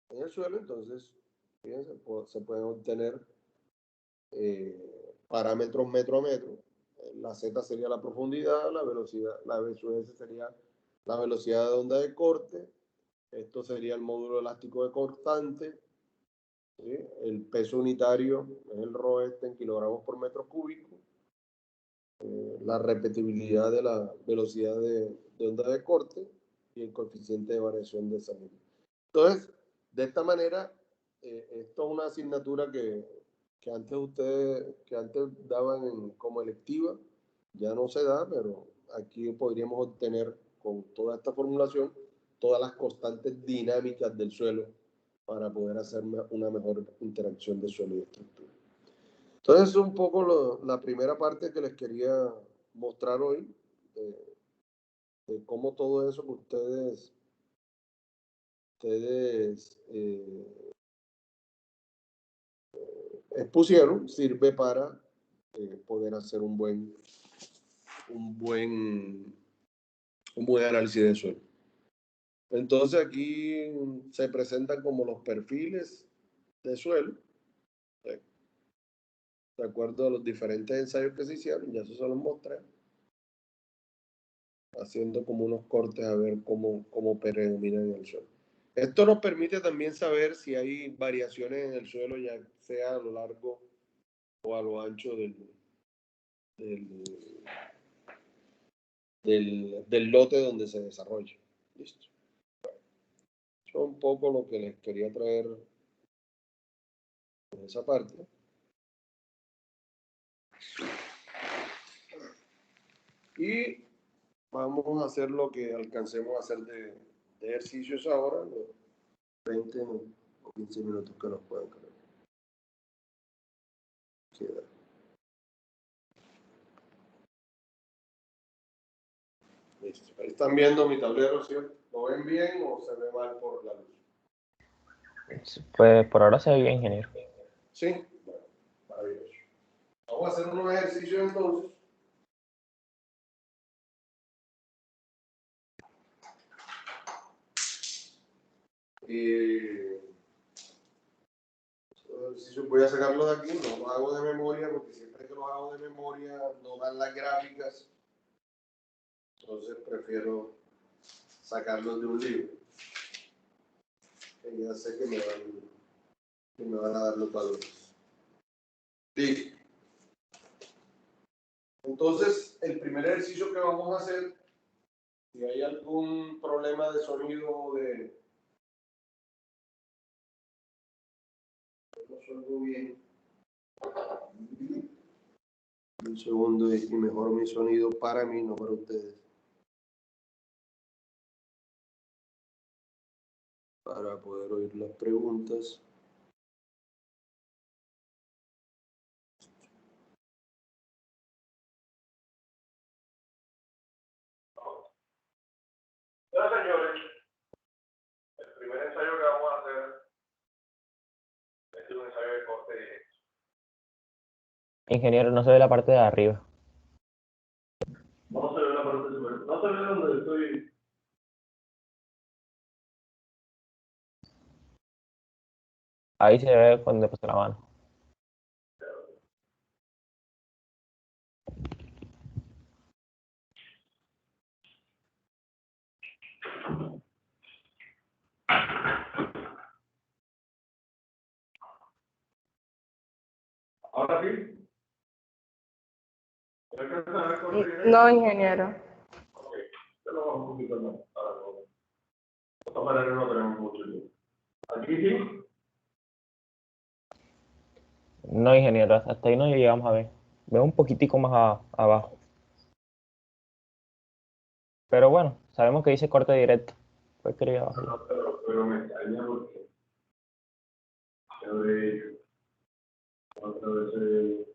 en el suelo, entonces fíjense, se pueden obtener parámetros metro a metro. La Z sería la profundidad, la velocidad, la VS sería la velocidad de onda de corte, esto sería el módulo elástico de cortante, ¿sí? El peso unitario es el ρ en kilogramos por metro cúbico, la repetibilidad de la velocidad de onda de corte y el coeficiente de variación de esa misma. Entonces, de esta manera, esto es una asignatura que antes ustedes, que antes daban como electiva, ya no se da, pero aquí podríamos obtener con toda esta formulación todas las constantes dinámicas del suelo para poder hacer una mejor interacción de suelo y estructura. Entonces, es un poco la primera parte que les quería mostrar hoy, de cómo todo eso que ustedes expusieron sirve para poder hacer un buen análisis de suelo. Entonces aquí se presentan como los perfiles de suelo, de acuerdo a los diferentes ensayos que se hicieron, ya eso se los mostré, haciendo como unos cortes a ver cómo predomina en el suelo. Esto nos permite también saber si hay variaciones en el suelo, ya sea a lo largo o a lo ancho del lote donde se desarrolla. Listo. Eso es un poco lo que les quería traer en esa parte. Y vamos a hacer lo que alcancemos a hacer de ejercicios ahora, los 20 o 15 minutos que nos puedan quedar. Listo. Ahí están viendo mi tablero, ¿sí? ¿Lo ven bien o se ve mal por la luz? Pues por ahora se ve bien, ingeniero. Sí, bueno, maravilloso. Vamos a hacer unos ejercicios entonces. Voy a sacarlo de aquí, no los hago de memoria, porque siempre que los hago de memoria no dan las gráficas. Entonces prefiero sacarlos de un libro. Que ya sé que me van a dar los valores. Listo. Entonces, el primer ejercicio que vamos a hacer, si hay algún problema de sonido no suelto bien. Un segundo y mejoro mi sonido para mí, no para ustedes. Para poder oír las preguntas. Bueno, señores, el primer ensayo que vamos a hacer es un ensayo de corte directo. Ingeniero, no se ve la parte de arriba. No se ve la parte superior. No se ve donde estoy. Ahí se ve cuando puse la mano. Ahora sí. No, ingeniero. Ok, te lo vamos un poquito más. De esta manera no tenemos mucho tiempo. Aquí sí. No, ingeniero, hasta ahí no llegamos a ver. Veo un poquitico más abajo. Pero bueno, sabemos que dice corte directo. Pues quería bajarlo. No, pero me extraña porque yo de otra vez.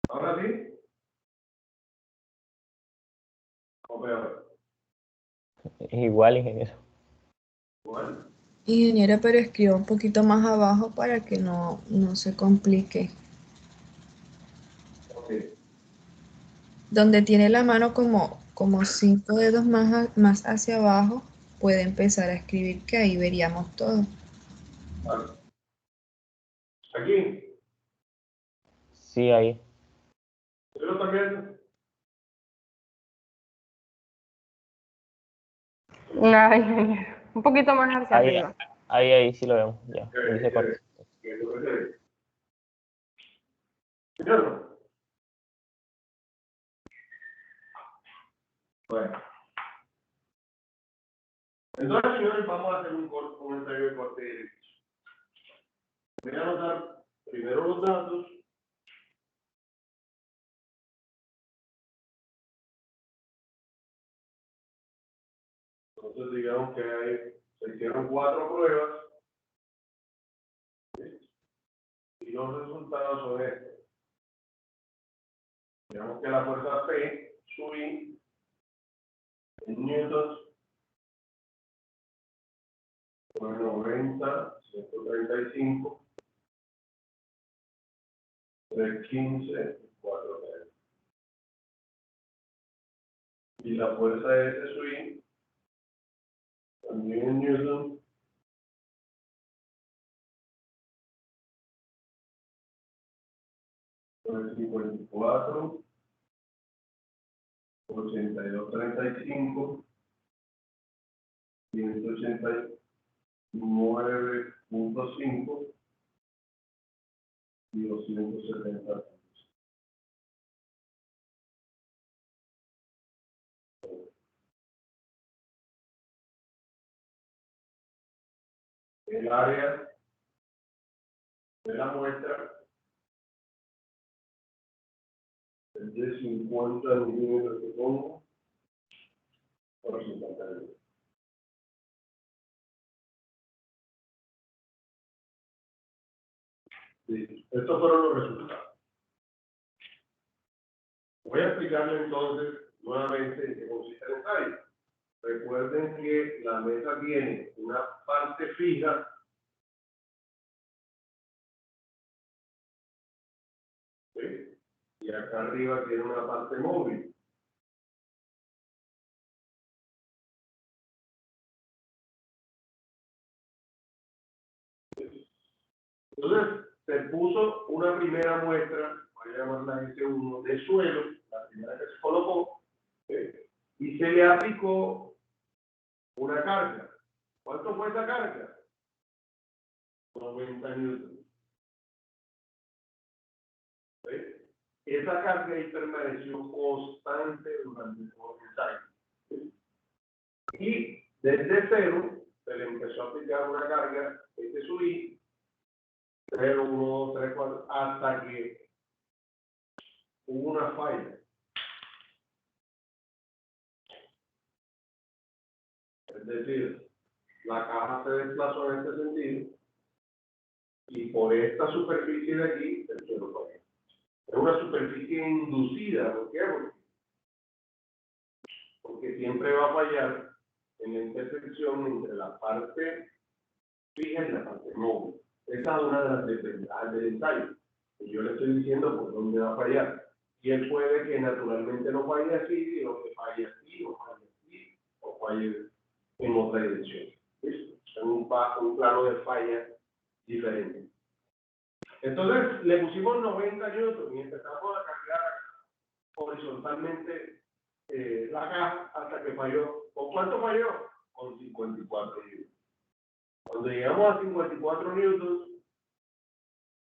Ahora sí. O peor. Es igual, ingeniero. Igual. Ingeniera, pero escriba un poquito más abajo para que no se complique. Ok. Donde tiene la mano como 5 dedos más hacia abajo, puede empezar a escribir, que ahí veríamos todo. Vale. Aquí, Sí, ahí. ¿usted lo está viendo? Nada, ingeniero. Un poquito más hacia Ahí, arriba. ahí sí lo vemos. Ya. Dice ¿Qué corte. es lo que se ve? ¿Entiendo? Bueno. Entonces, señores, vamos a hacer un ensayo de corte de derecho. Voy a anotar primero los datos. Entonces, digamos que se hicieron 4 pruebas y los resultados son estos. Digamos que la fuerza P, su I, en newtons, fue 90, 135, 315, 430. Y la fuerza S, su I, también en newtons, fue 54, 82,35, 189,5 y 270. El área de la muestra es de 50 milímetros de pongo por 50 milímetros. Sí, estos fueron los resultados. Voy a explicarle entonces nuevamente en qué consiste el ensayo. Recuerden que la mesa tiene una parte fija, ¿sí? Y acá arriba tiene una parte móvil. Entonces, se puso una primera muestra, voy a llamarla S1, de suelo, la primera que se colocó, ¿sí? Y se le aplicó una carga. ¿Cuánto fue esa carga? 90 newtons. ¿Sí? Esa carga ahí permaneció constante durante todo el ensayo. ¿Sí? Y desde cero se le empezó a aplicar una carga, subí 0, 1, 2, 3, 4, hasta que hubo una falla. Es decir, la caja se desplazó en este sentido y por esta superficie de aquí el suelo falló. Es una superficie inducida, ¿por qué? Porque siempre va a fallar en la intersección entre la parte fija y la parte móvil. Esa es una de las desventajas del ensayo. Y yo le estoy diciendo por dónde va a fallar. Y él puede que naturalmente no falle así, sino que falle así, o falle así, o falle en otra dirección. ¿Listo? En un plano de falla diferente. Entonces le pusimos 90 newtons y empezamos a cargar horizontalmente la caja hasta que falló. ¿Con cuánto falló? Con 54 newtons. Cuando llegamos a 54 newtons,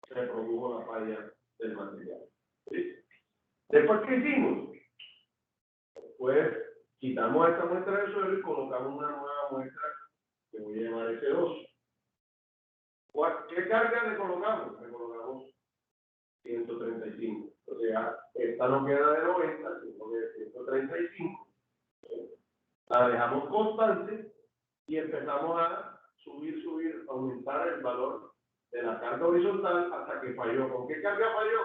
se produjo la falla del material. ¿Sí? Después, ¿qué hicimos? Pues quitamos esta muestra de suelo y colocamos una nueva muestra que voy a llamar S2. ¿Qué carga le colocamos? Le colocamos 135. O sea, esta no queda de 90, sino de 135. La dejamos constante y empezamos a subir, aumentar el valor de la carga horizontal hasta que falló. ¿Con qué carga falló?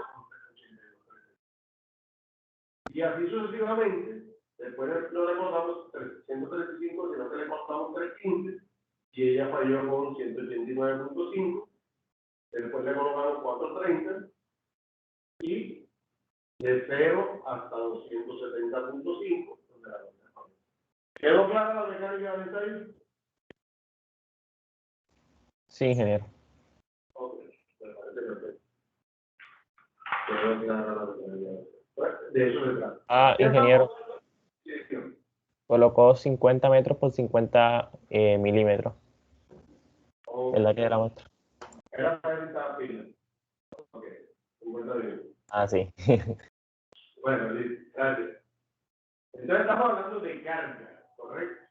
Y así sucesivamente. Después no le colocamos 135, sino que le colocamos 315 y ella falló falló con 189.5, después le colocamos 430 y de 0 hasta 270.5. ¿Quedó clara la mecánica de ensayo? Sí, ingeniero. Ok, me parece perfecto. Quedó clara la mecánica. Pues, de eso se trata. Ah, ingeniero, Sí, sí. colocó 50 metros por 50 milímetros Ok. el área de la muestra. Era para esta pila. Ok, 50 minutos. Ah, sí. Bueno, listo, gracias. Entonces estamos hablando de carga, ¿correcto?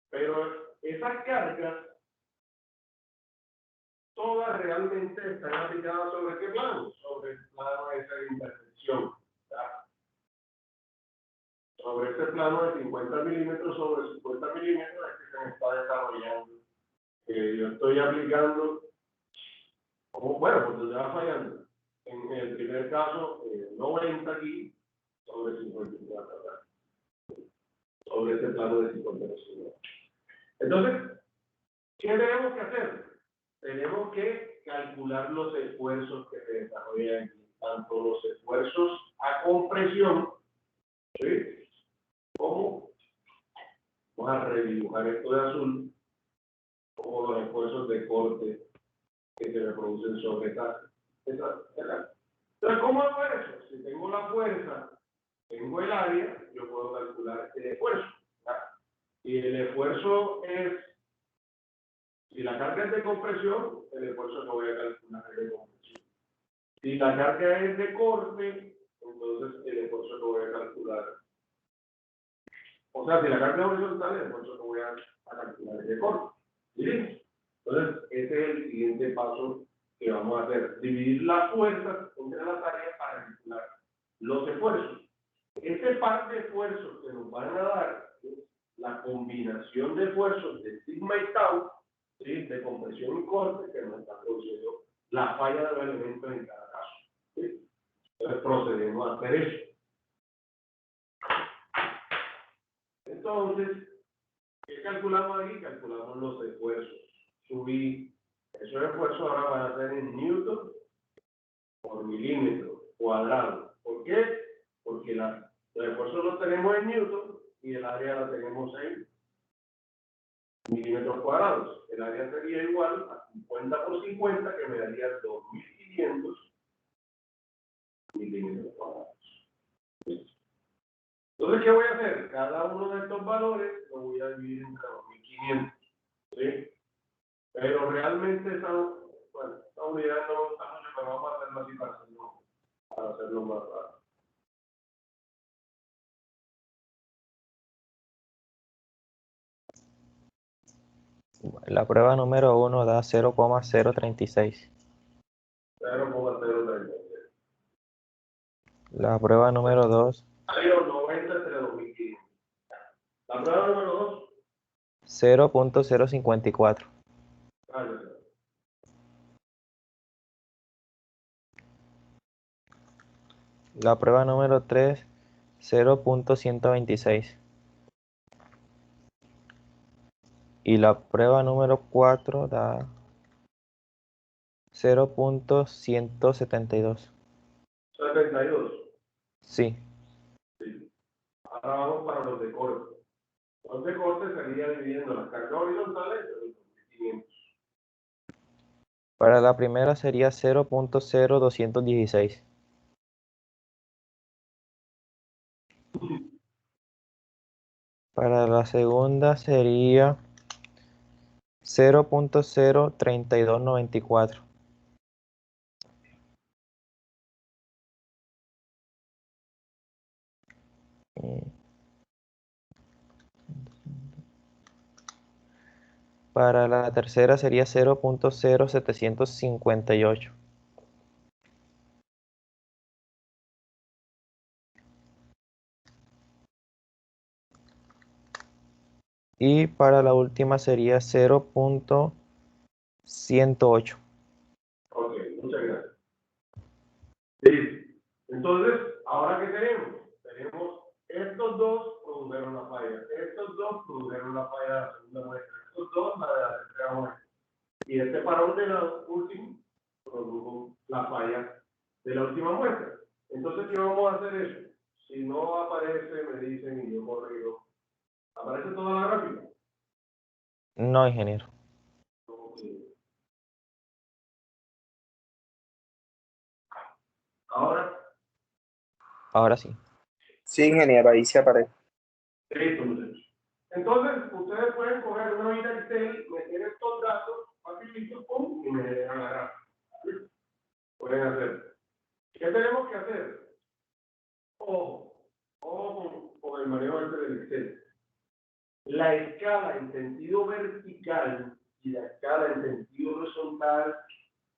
Pero esas cargas, todas realmente están aplicadas sobre qué plano? Sobre el plano ese de intersección. ¿Verdad? Sobre ese plano de 50 milímetros sobre 50 milímetros es que se me está desarrollando. Yo estoy aplicando, como bueno, pues donde va fallando. En el primer caso, 90 aquí sobre 54 acá. Sobre ese plano de 50 milímetros. Entonces, ¿qué tenemos que hacer? Tenemos que calcular los esfuerzos que se desarrollan aquí, tanto los esfuerzos a compresión, ¿sí? Como, vamos a redibujar esto de azul, como los esfuerzos de corte que se reproducen sobre esta. Entonces, ¿cómo hago eso? Si tengo la fuerza, tengo el área, yo puedo calcular el esfuerzo, ¿verdad? Y el esfuerzo es, si la carga es de compresión, el esfuerzo que voy a calcular es de compresión. Si la carga es de corte, entonces el esfuerzo que voy a calcular. O sea, si la carga es horizontal, el esfuerzo que voy a calcular es de corte. ¿Sí? Entonces, ese es el siguiente paso que vamos a hacer. Dividir las fuerzas entre las áreas para calcular los esfuerzos. Este par de esfuerzos que nos van a dar es la combinación de esfuerzos de sigma y tau, ¿sí? De compresión y corte, que nos está produciendo la falla de los elementos en cada caso. ¿Sí? Entonces procedemos a hacer eso. Entonces, ¿qué calculamos aquí? Calculamos los esfuerzos. Subí, esos esfuerzos ahora van a ser en newton por milímetro cuadrado. ¿Por qué? Porque los esfuerzos los tenemos en newton y el área la tenemos en milímetros cuadrados. El área sería igual a 50 por 50, que me daría 2.500 milímetros cuadrados. Entonces, ¿qué voy a hacer? Cada uno de estos valores lo voy a dividir entre 2.500. ¿Sí? Pero realmente esa unidad no me gusta mucho, pero vamos a hacerlo así para hacerlo más rápido. La prueba número 1 da 0,036. 0,036. La prueba número 2, Hay los 90 entre 2.500. La prueba número 2. 0,054. La prueba número 3, 0,126. Y la prueba número 4 da 0,172. 72. Sí. Sí. Ahora vamos para los de corte. Los de corte sería dividiendo las cargas horizontales entre los 2.500. Para la primera sería 0,0216. Para la segunda sería 0,03294. Para la tercera sería 0,0758. Y para la última sería 0,108. Ok, muchas gracias. Sí. Entonces, ¿ahora qué tenemos? Tenemos estos dos produjeron la falla. Estos dos produjeron la falla de la segunda muestra. Estos dos la de la tercera muestra. Y este parón de la última produjo la falla de la última muestra. Entonces, ¿qué vamos a hacer eso? Si no aparece, me dicen y yo corrijo. ¿Aparece toda la gráfica? No, ingeniero. Ahora, Ahora sí. Sí, ingeniero, ahí sí aparece. listo, muchachos. Entonces, ustedes pueden coger una vida Excel, meter estos datos, facilito, pum, y me dejan la gráfica. Pueden hacer. ¿Qué tenemos que hacer? Ojo con el manejo del Excel. La escala en sentido vertical y la escala en sentido horizontal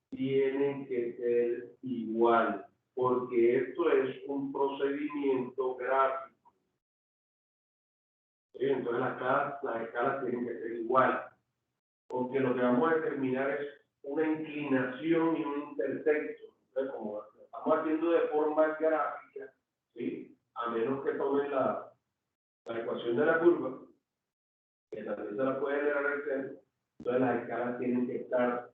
tienen que ser igual, porque esto es un procedimiento gráfico. ¿Sí? Entonces las escalas tienen que ser igual, porque lo que vamos a determinar es una inclinación y un intersecto. Entonces, como lo estamos haciendo de forma gráfica, ¿sí? A menos que tomen la ecuación de la curva, que también se la puede leer al Excel, entonces las escalas tienen que ser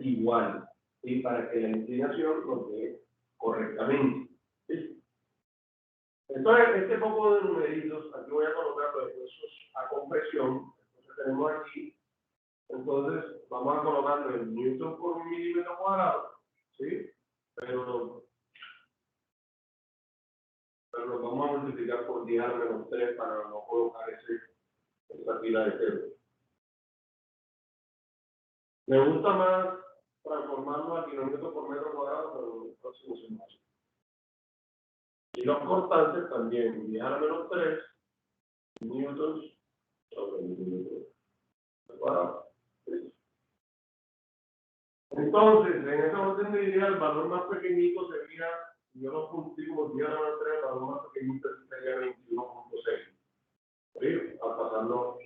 igual, ¿sí? Para que la inclinación nos dé correctamente. ¿Sí? Entonces, este poco de numeritos, aquí voy a colocar los esfuerzos a compresión. Entonces tenemos aquí, entonces vamos a colocarlo en newton por milímetro cuadrado, ¿sí? Pero lo vamos a multiplicar por 10 al menos 3 para no colocar esa pila de cero. Me gusta más transformarlo a kilómetros por metro cuadrado, pero el próximo se me hace. Y los constantes también, 10 a la menos 3 newtons sobre milímetro cuadrado. Entonces, en ese orden de idea, el valor más pequeñito sería, yo lo multiplico por 10 a la menos 3, el valor más pequeñito sería 21.6. ¿Sí? Al pasarlo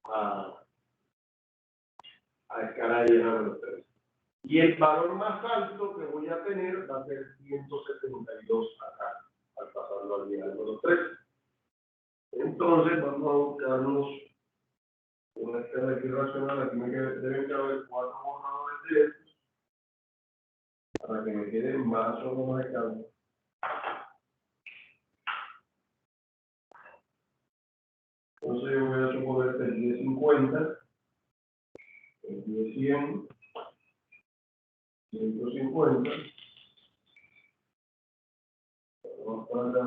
a escala de 10 a la menos 3. Y el valor más alto que voy a tener va a ser 172 acá, al pasarlo al 10 a la menos 3. Entonces, vamos a buscarnos una escala aquí racional. Aquí deben caber 4 borradores de estos para que me queden más o menos de cambio. Entonces, yo voy a suponer que el 1050, el 10100, 150. Vamos para acá.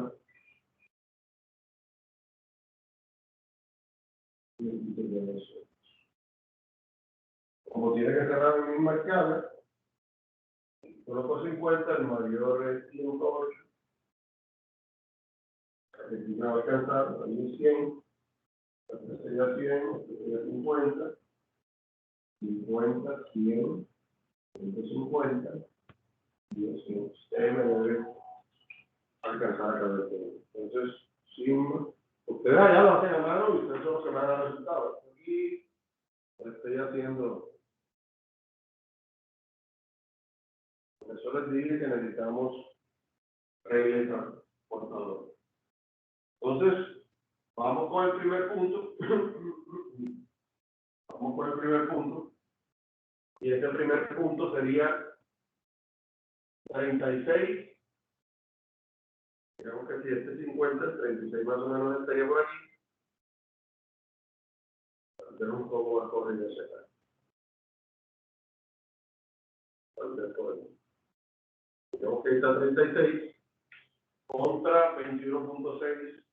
Como tiene que cerrar la misma escala, coloco 50, el mayor es 108. Aquí me va a alcanzar, ahí es 100, aquí sería 100, aquí sería 50, 50, 100, 150, 100. Ustedes me deben alcanzar a cada uno. Entonces, ustedes allá lo hacen a mano y ustedes son los que me dan el resultado. Aquí estoy haciendo. Por eso les dije que necesitamos reglas transportadoras. Entonces, vamos con el primer punto. Vamos con el primer punto. Y este primer punto sería 36. Digamos que si este es 50, el 36 más o menos estaría por aquí. Hacer un poco más corrido ese acá. Digamos que está 36 contra 21.6.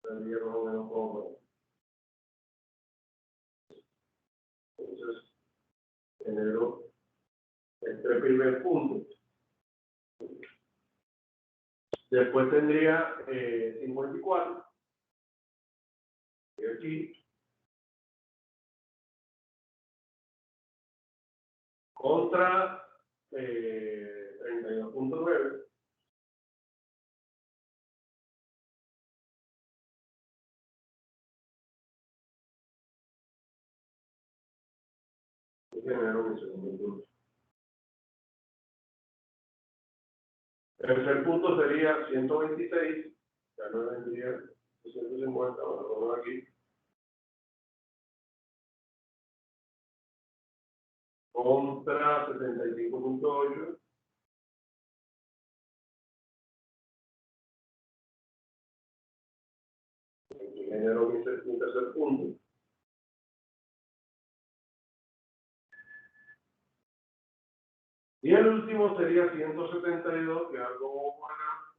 Tendría más o menos como. Entonces, genero este primer punto. Después tendría 54. Y aquí. Contra 32.9. Y genero mi segundo punto. El tercer punto sería 126. Ya no vendría 250, bueno, lo pongo aquí. Contra 75.8. Genero mi tercer punto. Y el último sería 172, que es algo por acá.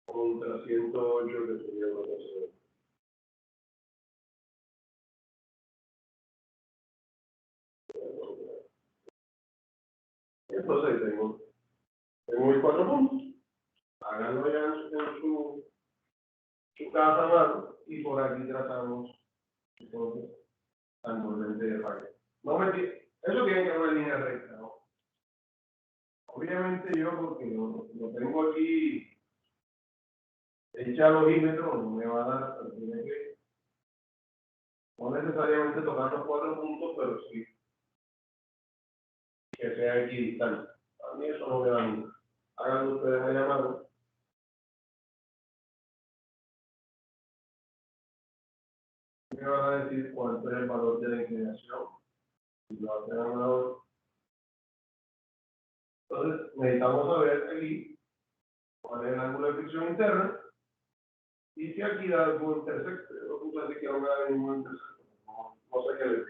Contra 108, que sería lo tercero. Entonces tengo mis 4 puntos. Háganlo ya en su casa, mano, y por aquí tratamos entonces anualmente de pago. Eso tiene que ser una línea recta, ¿no? Obviamente yo, porque lo tengo aquí hecha al ojímetro, no me va a dar, pero tiene que, no necesariamente tocar los 4 puntos, pero sí que sea equidistante. A mí eso no me da nunca. Háganlo ustedes a llamarlo. Me van a decir cuánto es el valor de la inclinación. Si lo hacen a un lado. Entonces, necesitamos saber aquí cuál es el ángulo de fricción interna y si aquí da algún intersecto. Yo lo puse así que no me da ningún intersecto. No sé qué le digo.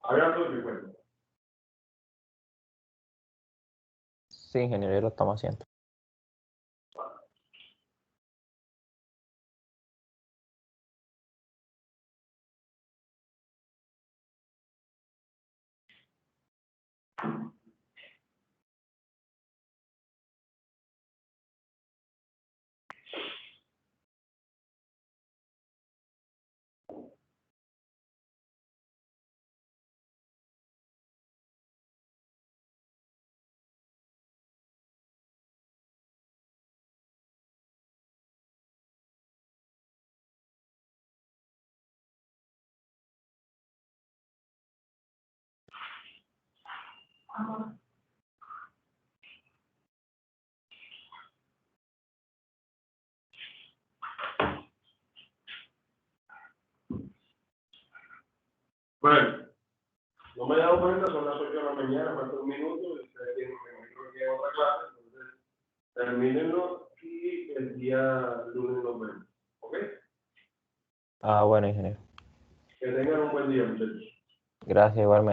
Hagan lo que cuenten. Sí, ingeniero, lo estamos haciendo. Bueno, no me he dado cuenta, son las 8 de la mañana, falta un minuto, y ustedes tienen que otra clase, entonces termínenlo y el día lunes nos vemos. ¿Ok? Ah, bueno, ingeniero. Que tengan un buen día, muchachos. Gracias, igualmente.